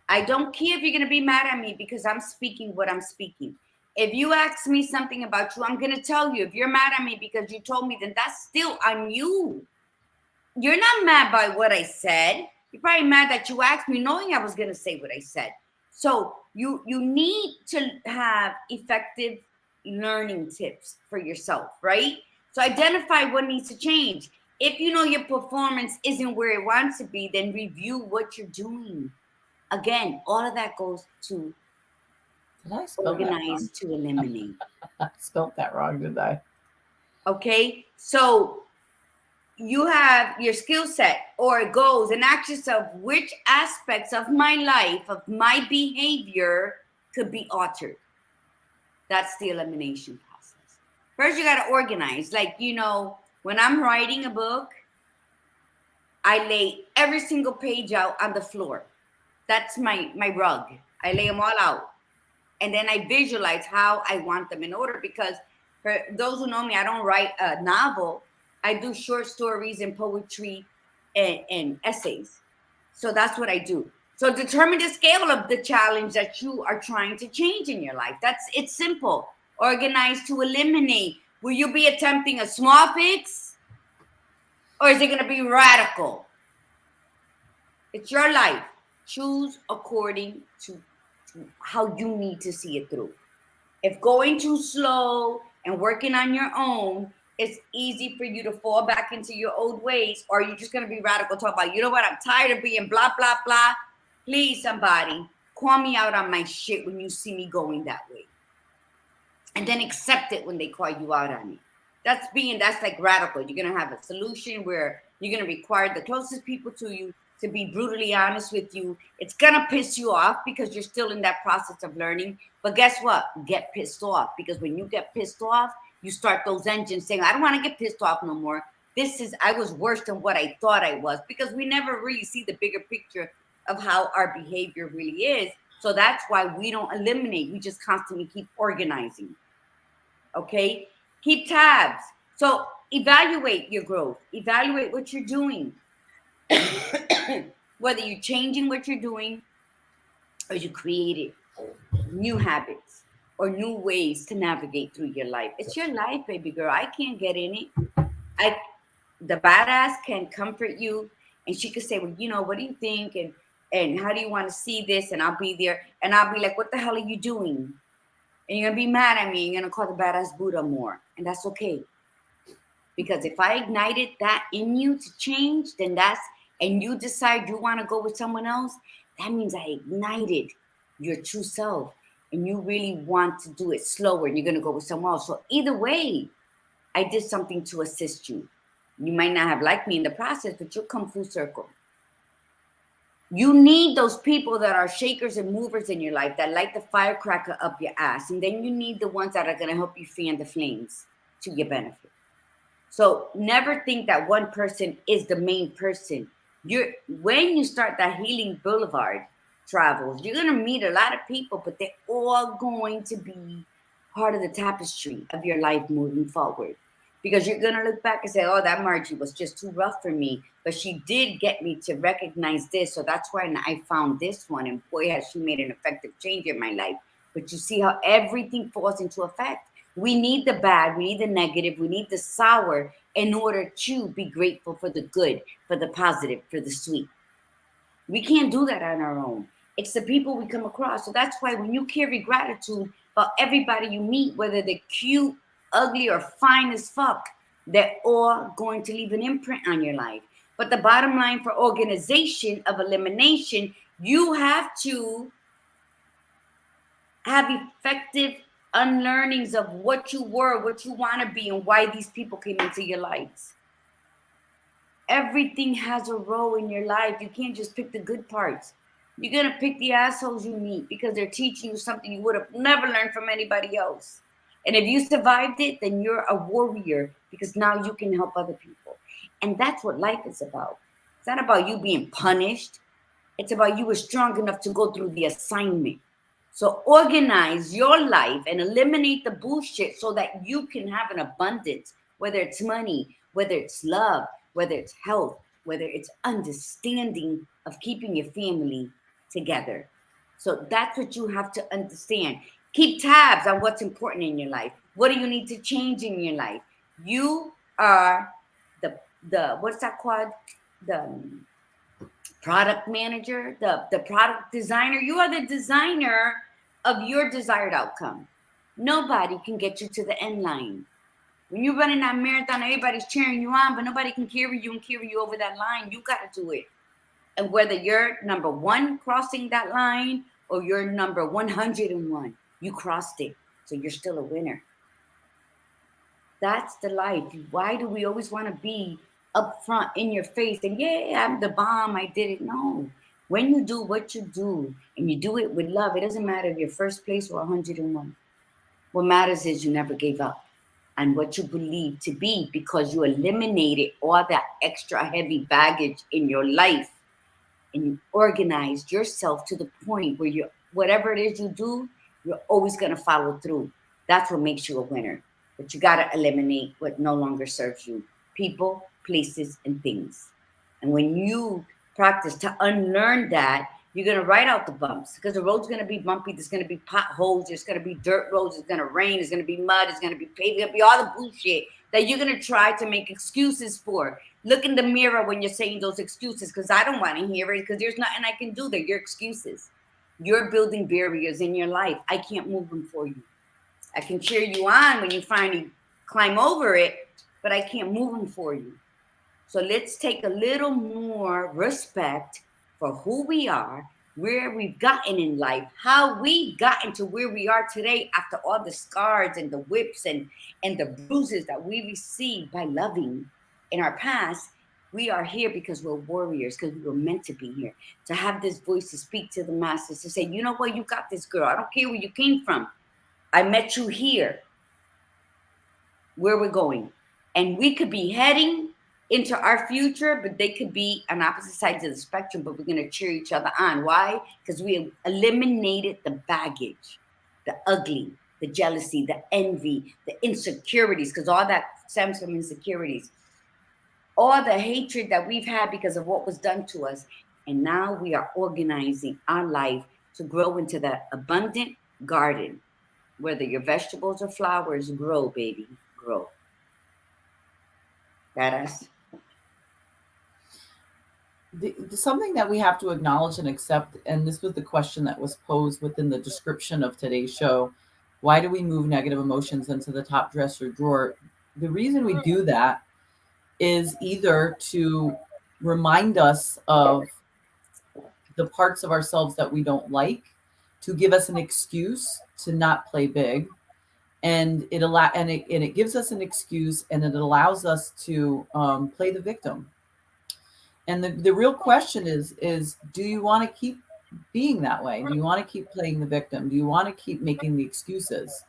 I don't care if you're going to be mad at me because I'm speaking what I'm speaking. If you ask me something about you, I'm going to tell you. If you're mad at me because you told me, then that's still on you. You're not mad by what I said. You're probably mad that you asked me knowing I was going to say what I said. So you need to have effective learning tips for yourself, right? So identify what needs to change. If you know your performance isn't where it wants to be, then review what you're doing. Again, all of that goes to organize to eliminate. I spelled that wrong, didn't I? Okay, so you have your skill set or goals and ask yourself which aspects of my life, of my behavior could be altered. That's the elimination process. First, you got to organize. Like, you know, when I'm writing a book, I lay every single page out on the floor. That's my rug. I lay them all out. And then I visualize how I want them in order, because for those who know me, I don't write a novel. I do short stories and poetry and essays. So that's what I do. So determine the scale of the challenge that you are trying to change in your life. It's simple. Organize to eliminate. Will you be attempting a small fix? Or is it going to be radical? It's your life. Choose according to how you need to see it through. If going too slow and working on your own, it's easy for you to fall back into your old ways, or you're just going to be radical, talk about, you know what, I'm tired of being blah, blah, blah. Please, somebody, call me out on my shit when you see me going that way. And then accept it when they call you out on it. That's like radical. You're going to have a solution where you're going to require the closest people to you to be brutally honest with you. It's going to piss you off because you're still in that process of learning. But guess what? Get pissed off, because when you get pissed off, you start those engines saying, I don't want to get pissed off no more. I was worse than what I thought I was, because we never really see the bigger picture of how our behavior really is. So that's why we don't eliminate. We just constantly keep organizing. Okay? Keep tabs. So evaluate your growth. Evaluate what you're doing. Whether you're changing what you're doing or you created new habits or new ways to navigate through your life. It's your life, baby girl. I can't get in it. The badass can comfort you, and she could say, well, you know, what do you think? And how do you want to see this? And I'll be there. And I'll be like, what the hell are you doing? And you're going to be mad at me. You're going to call the badass Buddha more. And that's okay. Because if I ignited that in you to change, then and you decide you want to go with someone else, that means I ignited your true self and you really want to do it slower and you're going to go with someone else. So either way, I did something to assist you. You might not have liked me in the process, but you'll come full circle. You need those people that are shakers and movers in your life, that light the firecracker up your ass. And then you need the ones that are going to help you fan the flames to your benefit. So never think that one person is the main person. When you start that healing boulevard travels, you're going to meet a lot of people, but they're all going to be part of the tapestry of your life moving forward. Because you're going to look back and say, oh, that Margie was just too rough for me. But she did get me to recognize this. So that's why I found this one. And boy, has she made an effective change in my life. But you see how everything falls into effect. We need the bad, we need the negative, we need the sour in order to be grateful for the good, for the positive, for the sweet. We can't do that on our own. It's the people we come across. So that's why when you carry gratitude about everybody you meet, whether they're cute, ugly, or fine as fuck, they're all going to leave an imprint on your life. But the bottom line for organization of elimination, you have to have effective unlearnings of what you were, what you want to be, and why these people came into your lives. Everything has a role in your life. You can't just pick the good parts. You're going to pick the assholes you meet because they're teaching you something you would have never learned from anybody else. And if you survived it, then you're a warrior because now you can help other people. And that's what life is about. It's not about you being punished. It's about you were strong enough to go through the assignment. So organize your life and eliminate the bullshit so that you can have an abundance, whether it's money, whether it's love, whether it's health, whether it's understanding of keeping your family together. So that's what you have to understand. Keep tabs on what's important in your life. What do you need to change in your life? You are the what's that called? The product manager, the product designer. You are the designer of your desired outcome. Nobody can get you to the end line. When you're running that marathon, everybody's cheering you on, but nobody can carry you and carry you over that line. You got to do it. And whether you're number one crossing that line or you're number 101, you crossed it. So you're still a winner. That's the life. Why do we always want to be up front in your face and yeah, I'm the bomb, I did it? No. When you do what you do and you do it with love, it doesn't matter if you're first place or 101. What matters is you never gave up on what you believe to be because you eliminated all that extra heavy baggage in your life and you organized yourself to the point where you, whatever it is you do, you're always going to follow through. That's what makes you a winner. But you got to eliminate what no longer serves you. People, places, and things. And when you practice to unlearn that, you're going to ride out the bumps because the road's going to be bumpy. There's going to be potholes. There's going to be dirt roads. It's going to rain. It's going to be mud. It's going to be paved. It's going to be all the bullshit that you're going to try to make excuses for. Look in the mirror when you're saying those excuses because I don't want to hear it because there's nothing I can do. They're your excuses. You're building barriers in your life. I can't move them for you. I can cheer you on when you finally climb over it, but I can't move them for you. So let's take a little more respect for who we are, where we've gotten in life, how we've gotten to where we are today after all the scars and the whips and the bruises that we received by loving in our past. We are here because we're warriors, because we were meant to be here, to have this voice to speak to the masses, to say, you know what, you got this, girl. I don't care where you came from. I met you here, where we're going. And we could be heading into our future, but they could be on opposite sides of the spectrum, but we're going to cheer each other on. Why? Because we eliminated the baggage, the ugly, the jealousy, the envy, the insecurities, because all that stems from insecurities. All the hatred that we've had because of what was done to us. And now we are organizing our life to grow into that abundant garden. Whether your vegetables or flowers, grow, baby, grow. Badass. Something that we have to acknowledge and accept, and this was the question that was posed within the description of today's show, why do we move negative emotions into the top dresser drawer? The reason we do that is either to remind us of the parts of ourselves that we don't like, to give us an excuse to not play big. And it gives us an excuse, and it allows us to play the victim. And the real question is do you want to keep being that way? Do you want to keep playing the victim? Do you want to keep making the excuses?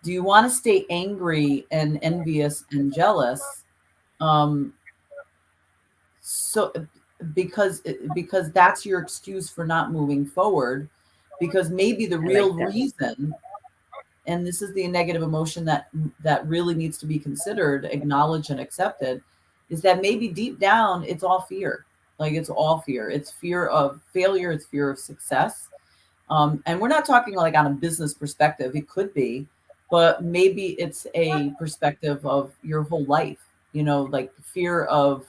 Do you want to stay angry and envious and jealous? Um, so because that's your excuse for not moving forward, because maybe the I like real that. reason, and this is the negative emotion that really needs to be considered, acknowledged, and accepted, is that maybe deep down it's all fear. Like, it's all fear. It's fear of failure, it's fear of success. And we're not talking like on a business perspective, it could be, but maybe it's a perspective of your whole life, like fear of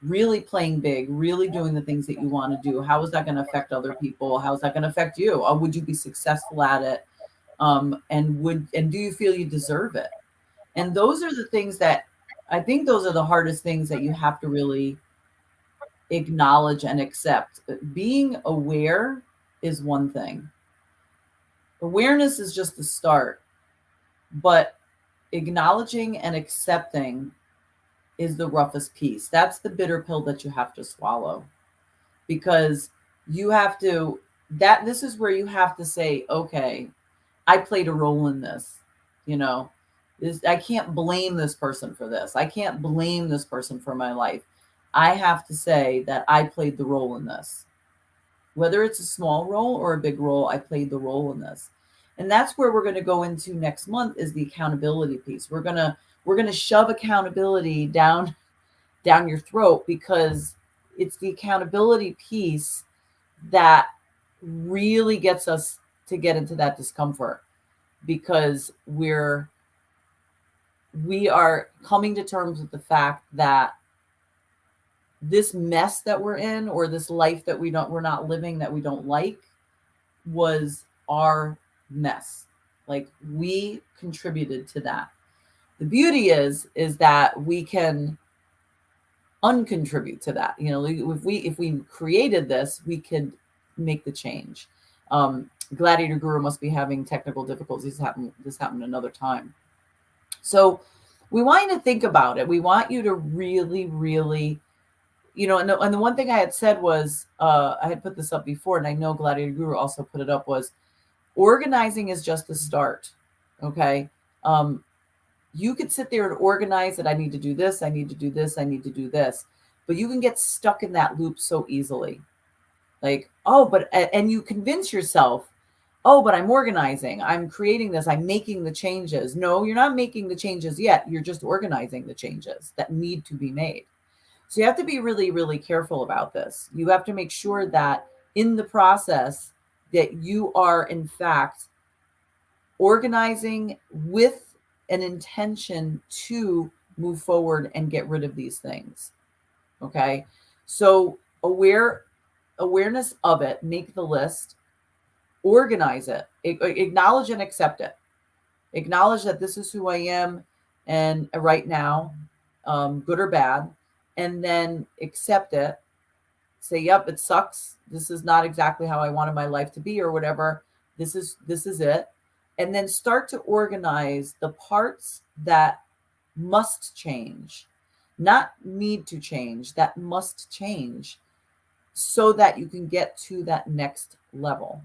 really playing big, really doing the things that you want to do. How is that going to affect other people? How is that going to affect you? Or would you be successful at it? And do you feel you deserve it? And those are the things that I think those are the hardest things that you have to really acknowledge and accept. Being aware is one thing. Awareness is just the start, but acknowledging and accepting is the roughest piece. That's the bitter pill that you have to swallow, because you have to, this is where you have to say, okay, I played a role in this. You know, I can't blame this person for this. I can't blame this person for my life. I have to say that I played the role in this. Whether it's a small role or a big role, I played the role in this. And that's where we're going to go into next month, is the accountability piece. We're going to shove accountability down your throat, because it's the accountability piece that really gets us to get into that discomfort, because we are coming to terms with the fact that this mess that we're in, or this life that we're not living, that we don't like, was our mess. Like, we contributed to that. The beauty is that we can uncontribute to that. If we created this, we could make the change. Gladiator Guru must be having technical difficulties. This happened another time. So we want you to think about it. We want you to really, really, and the one thing I had said was, I had put this up before, and I know Gladiator Guru also put it up, was organizing is just the start. Okay. You could sit there and organize that I need to do this, I need to do this, I need to do this, but you can get stuck in that loop so easily. Like, and you convince yourself, but I'm organizing, I'm creating this, I'm making the changes. No, you're not making the changes yet. You're just organizing the changes that need to be made. So you have to be really, really careful about this. You have to make sure that in the process that you are, in fact, organizing with an intention to move forward and get rid of these things. Okay. So awareness of it, make the list, organize it, acknowledge and accept it. Acknowledge that this is who I am, and right now, good or bad, and then accept it. Say, yep, it sucks. This is not exactly how I wanted my life to be, or whatever. This is it. And then start to organize the parts that must change, not need to change, that must change, so that you can get to that next level.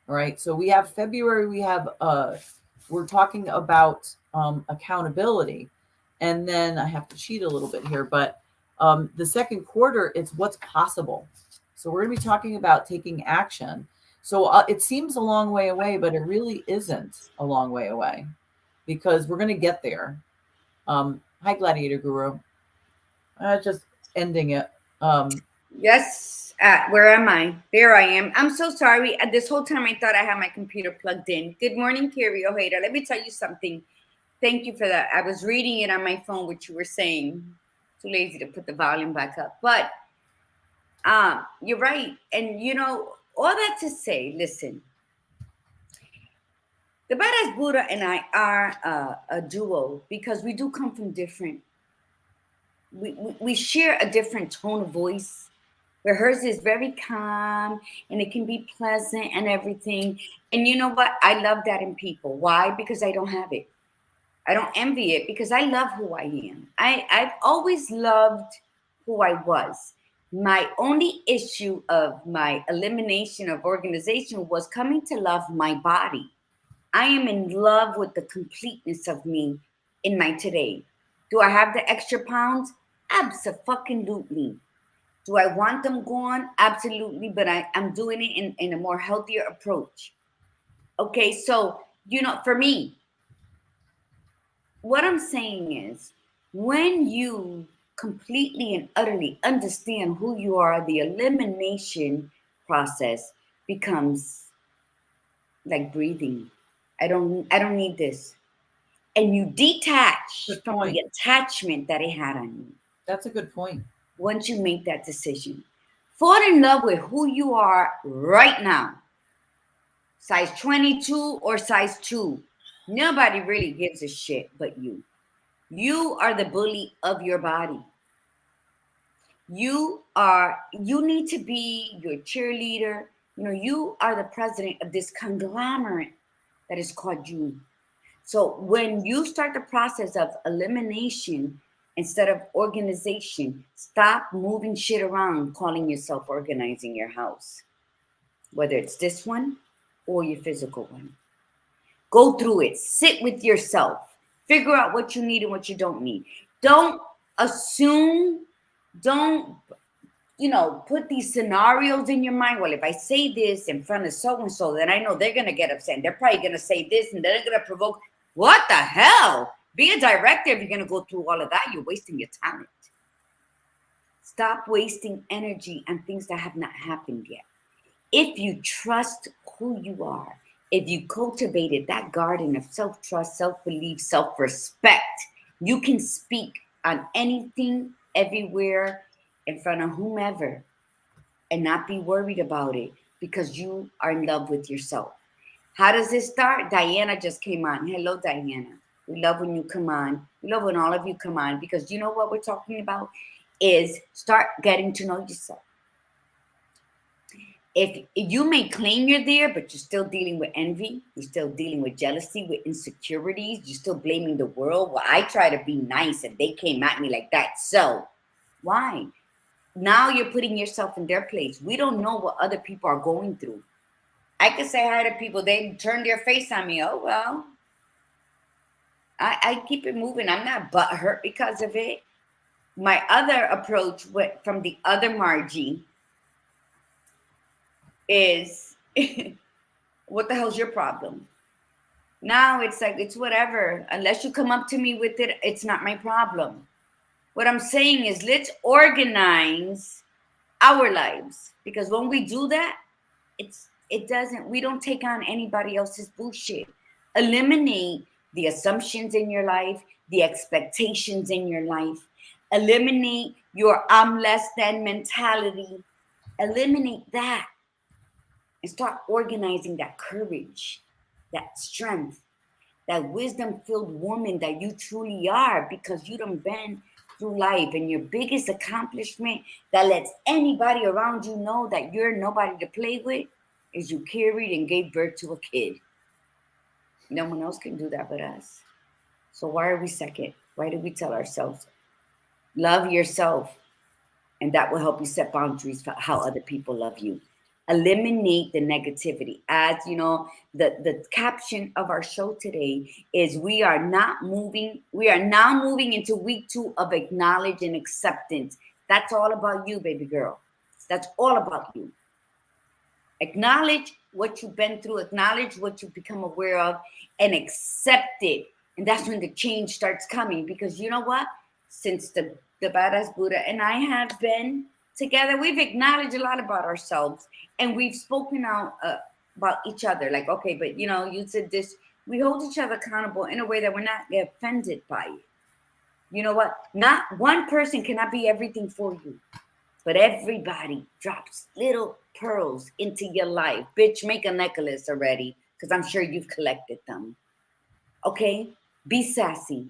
All right. So we have February, we're talking about accountability. And then I have to cheat a little bit here, but the second quarter, it's what's possible. So we're going to be talking about taking action. So it seems a long way away, but it really isn't a long way away, because we're going to get there. Hi, Gladiator Guru. Just ending it. Yes. Where am I? There I am. I'm so sorry. This whole time I thought I had my computer plugged in. Good morning, Carrie Ojeda. Let me tell you something. Thank you for that. I was reading it on my phone, what you were saying. Too lazy to put the volume back up. But you're right. And all that to say, listen, the Badass Buddha and I are a duo, because we do come from different we share a different tone of voice, where hers is very calm and it can be pleasant and everything. And you know what? I love that in people. Why? Because I don't have it. I don't envy it because I love who I am. I've always loved who I was. My only issue of my elimination of organization was coming to love my body. I am in love with the completeness of me in my today. Do I have the extra pounds? Absolutely. Do I want them gone? Absolutely. But I'm doing it in a more healthier approach. Okay, so for me, what I'm saying is when you completely and utterly understand who you are, the elimination process becomes like breathing. I don't need this. And you detach Good from the point. attachment that it had on you That's a good point. once you make that decision. Fall in love with who you are right now. Size 22 or size 2. Nobody really gives a shit but you. You are the bully of your body. You need to be your cheerleader. You are the president of this conglomerate that is called you. So when you start the process of elimination instead of organization, stop moving shit around, calling yourself organizing your house, whether it's this one or your physical one. Go through it, sit with yourself, figure out what you need and what you don't need. Don't assume, don't put these scenarios in your mind. Well, if I say this in front of so and so, then I know they're gonna get upset. They're probably gonna say this, and they're gonna provoke. What the hell? Be a director if you're gonna go through all of that. You're wasting your talent. Stop wasting energy on things that have not happened yet. If you trust who you are, if you cultivated that garden of self-trust, self-belief, self-respect, you can speak on anything, everywhere, in front of whomever, and not be worried about it because you are in love with yourself. How does it start? Diana just came on. Hello, Diana. We love when you come on. We love when all of you come on because you know what we're talking about is start getting to know yourself. If you may claim you're there, but you're still dealing with envy, you're still dealing with jealousy, with insecurities, you're still blaming the world. Well, I try to be nice and they came at me like that. So why? Now you're putting yourself in their place. We don't know what other people are going through. I could say hi to people, they turn their face on me. Oh, well, I keep it moving. I'm not butthurt because of it. My other approach went from the other Margie is what the hell's your problem? Now it's like, it's whatever. Unless you come up to me with it, it's not my problem. What I'm saying is let's organize our lives. Because when we do that, we don't take on anybody else's bullshit. Eliminate the assumptions in your life, the expectations in your life. Eliminate your I'm less than mentality. Eliminate that and start organizing that courage, that strength, that wisdom-filled woman that you truly are because you done been through life. And your biggest accomplishment that lets anybody around you know that you're nobody to play with is you carried and gave birth to a kid. No one else can do that but us. So why are we second? Why do we tell ourselves, love yourself, and that will help you set boundaries for how other people love you. Eliminate the negativity. As you know, the caption of our show today is we are now moving into week 2 of acknowledge and acceptance. That's all about you, baby girl. That's all about you. Acknowledge what you've been through, acknowledge what you've become aware of, and accept it. And that's when the change starts coming. Because you know what? Since the Badass Buddha and I have been together, we've acknowledged a lot about ourselves. And we've spoken out about each other. Like, okay, but you said this. We hold each other accountable in a way that we're not offended by it. You know what? Not one person cannot be everything for you. But everybody drops little pearls into your life. Bitch, make a necklace already, because I'm sure you've collected them. Okay? Be sassy.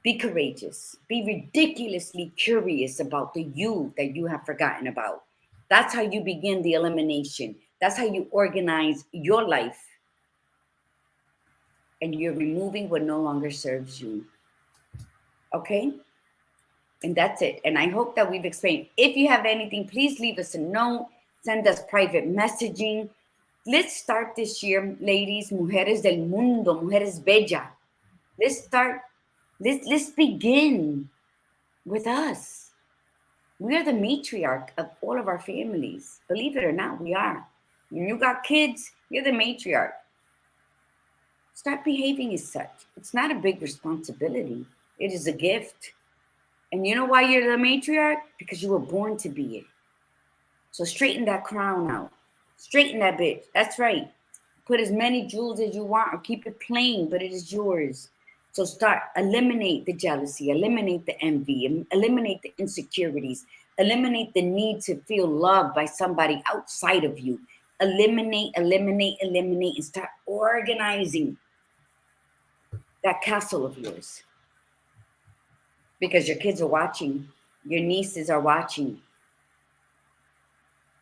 Be courageous. Be ridiculously curious about the you that you have forgotten about. That's how you begin the elimination. That's how you organize your life. And you're removing what no longer serves you. Okay? And that's it. And I hope that we've explained. If you have anything, please leave us a note. Send us private messaging. Let's start this year, ladies, mujeres del mundo, mujeres bella. Let's start. Let's begin with us. We are the matriarch of all of our families. Believe it or not, we are. When you got kids, you're the matriarch. Start behaving as such. It's not a big responsibility. It is a gift. And you know why you're the matriarch? Because you were born to be it. So straighten that crown out. Straighten that bitch. That's right. Put as many jewels as you want or keep it plain, but it is yours. So start, eliminate the jealousy, eliminate the envy, eliminate the insecurities, eliminate the need to feel loved by somebody outside of you. Eliminate, and start organizing that castle of yours. Because your kids are watching, your nieces are watching.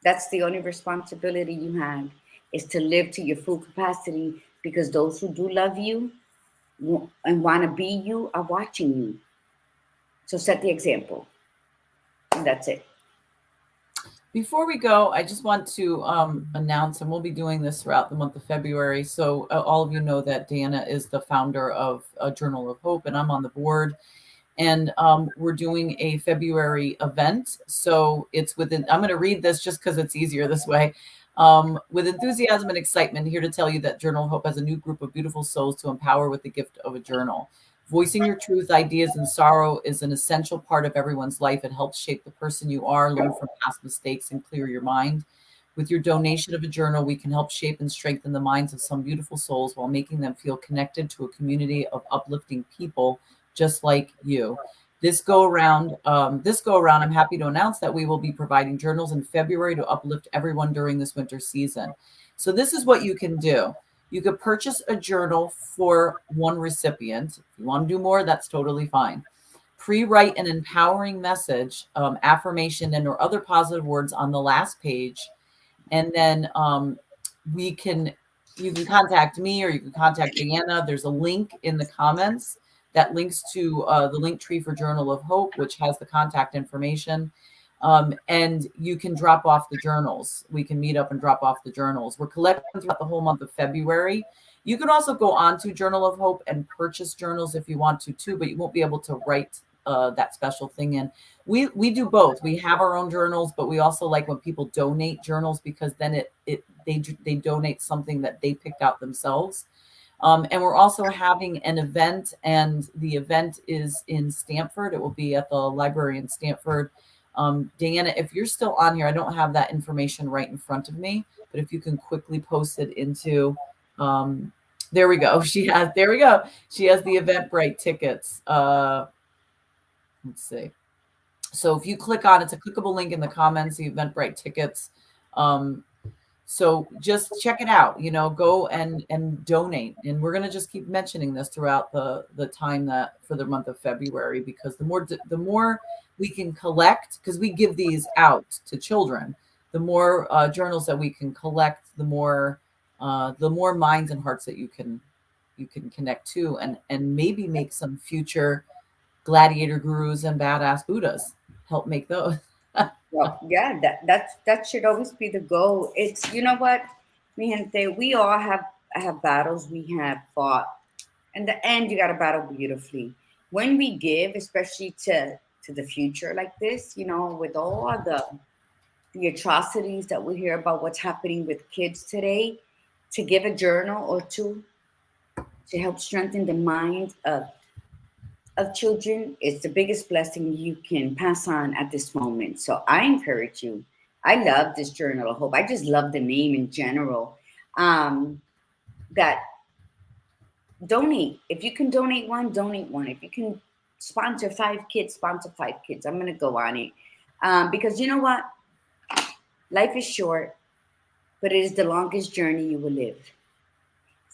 That's the only responsibility you have, is to live to your full capacity, because those who do love you and want to be you are watching you. So set the example. And that's it. Before we go, I just want to announce, and we'll be doing this throughout the month of February. So all of you know that Dana is the founder of Journal of Hope, and I'm on the board. And we're doing a February event. So it's within, I'm going to read this just because it's easier this way. With enthusiasm and excitement, here to tell you that Journal of Hope has a new group of beautiful souls to empower with the gift of a journal. Voicing your truth, ideas, and sorrow is an essential part of everyone's life. It helps shape the person you are, learn from past mistakes, and clear your mind. With your donation of a journal, we can help shape and strengthen the minds of some beautiful souls while making them feel connected to a community of uplifting people just like you. This go around, I'm happy to announce that we will be providing journals in February to uplift everyone during this winter season. So this is what you can do. You could purchase a journal for one recipient. If you want to do more, that's totally fine. Pre-write an empowering message, affirmation, and or other positive words on the last page. And then you can contact me, or you can contact Deanna. There's a link in the comments that links to the link tree for Journal of Hope, which has the contact information. And you can drop off the journals. We can meet up and drop off the journals. We're collecting throughout the whole month of February. You can also go on to Journal of Hope and purchase journals if you want to too, but you won't be able to write that special thing in. We do both. We have our own journals, but we also like when people donate journals, because then they donate something that they picked out themselves. And we're also having an event, and the event is in Stamford. It will be at the library in Stamford. Diana, if you're still on here, I don't have that information right in front of me, but if you can quickly post it into, there we go. She has the Eventbrite tickets. Let's see. So if you click on, it's a clickable link in the comments, the Eventbrite tickets. So just check it out, go and donate. And we're going to just keep mentioning this throughout the time that for the month of February, because the more we can collect, because we give these out to children, the more journals that we can collect, the more minds and hearts that you can connect to, and maybe make some future gladiator gurus and badass Buddhas. Help make those. Well, yeah, that should always be the goal. It's, you know what, mi gente, we all have battles we have fought. In the end, you got to battle beautifully. When we give, especially to the future like this, with all the atrocities that we hear about what's happening with kids today, to give a journal or two to help strengthen the mind of children, it's the biggest blessing you can pass on at this moment. So I encourage you. I love this Journal of Hope. I just love the name in general. That donate. If you can donate one, donate one. If you can sponsor 5 kids, sponsor 5 kids. I'm going to go on it. Because you know what? Life is short, but it is the longest journey you will live.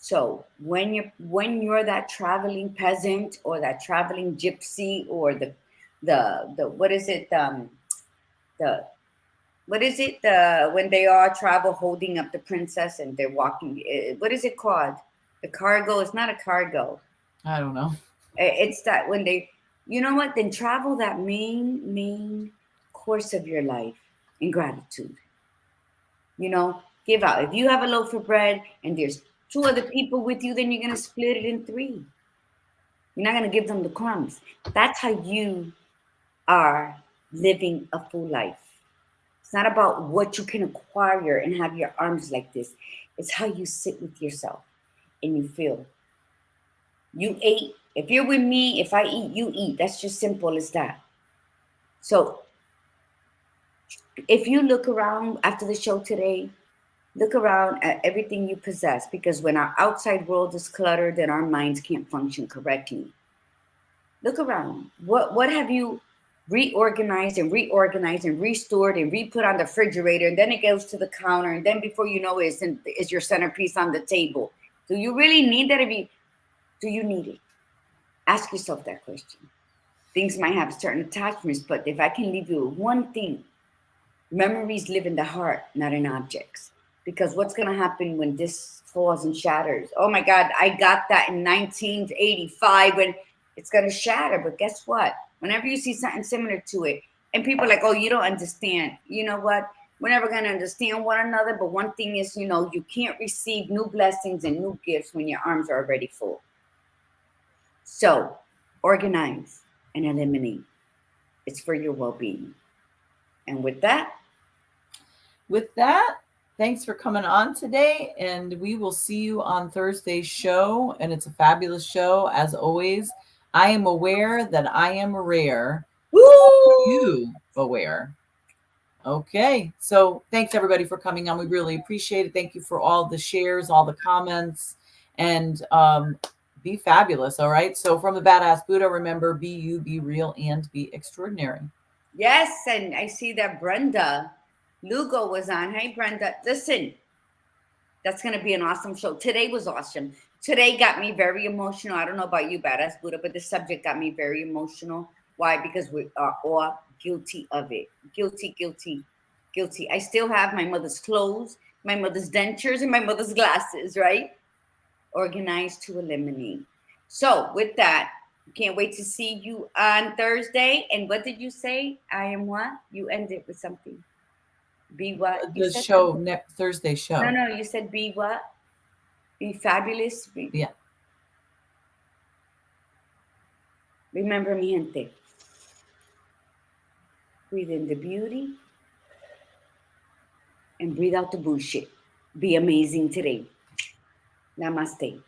So when you're that traveling peasant or that traveling gypsy or the the what is it when they all travel holding up the princess and they're walking, what is it called, the cargo, it's not a cargo. I don't know. It's that when they, you know what, then travel that main course of your life in gratitude. Give out. If you have a loaf of bread and there's two other people with you, then you're going to split it in three. You're not going to give them the crumbs. That's how you are living a full life. It's not about what you can acquire and have your arms like this. It's how you sit with yourself and you feel. You ate. If you're with me, if I eat, you eat. That's just simple as that. So if you look around after the show today, look around at everything you possess, because when our outside world is cluttered, then our minds can't function correctly. Look around. What have you reorganized and restored and re-put on the refrigerator, and then it goes to the counter, and then before you know it, is your centerpiece on the table. Do you really need that? Do you need it? Ask yourself that question. Things might have certain attachments, but if I can leave you with one thing, memories live in the heart, not in objects. Because what's going to happen when this falls and shatters? Oh my God, I got that in 1985, when it's going to shatter. But guess what? Whenever you see something similar to it, and people are like, oh, you don't understand. You know what? We're never going to understand one another. But one thing is, you can't receive new blessings and new gifts when your arms are already full. So organize and eliminate. It's for your well being. And With that, thanks for coming on today, and we will see you on Thursday's show. And it's a fabulous show, as always. I am aware that I am rare. woo! You aware? Okay, so thanks everybody for coming on. We really appreciate it. Thank you for all the shares, all the comments, and be fabulous. All right. So from the Badass Buddha, remember, be you, be real, and be extraordinary. Yes, and I see that Brenda Lugo was on. Hey, Brenda, listen, that's going to be an awesome show. Today was awesome. Today got me very emotional. I don't know about you, Badass Buddha, but the subject got me very emotional. Why? Because we are all guilty of it. Guilty, guilty, guilty. I still have my mother's clothes, my mother's dentures, and my mother's glasses, right? Organized to eliminate. So, with that, can't wait to see you on Thursday. And what did you say? I am what? You ended with something. Be what? You The said show, something. next Thursday show. No, you said be what? Be fabulous. Yeah. Remember, mi gente. Breathe in the beauty and breathe out the bullshit. Be amazing today. Namaste.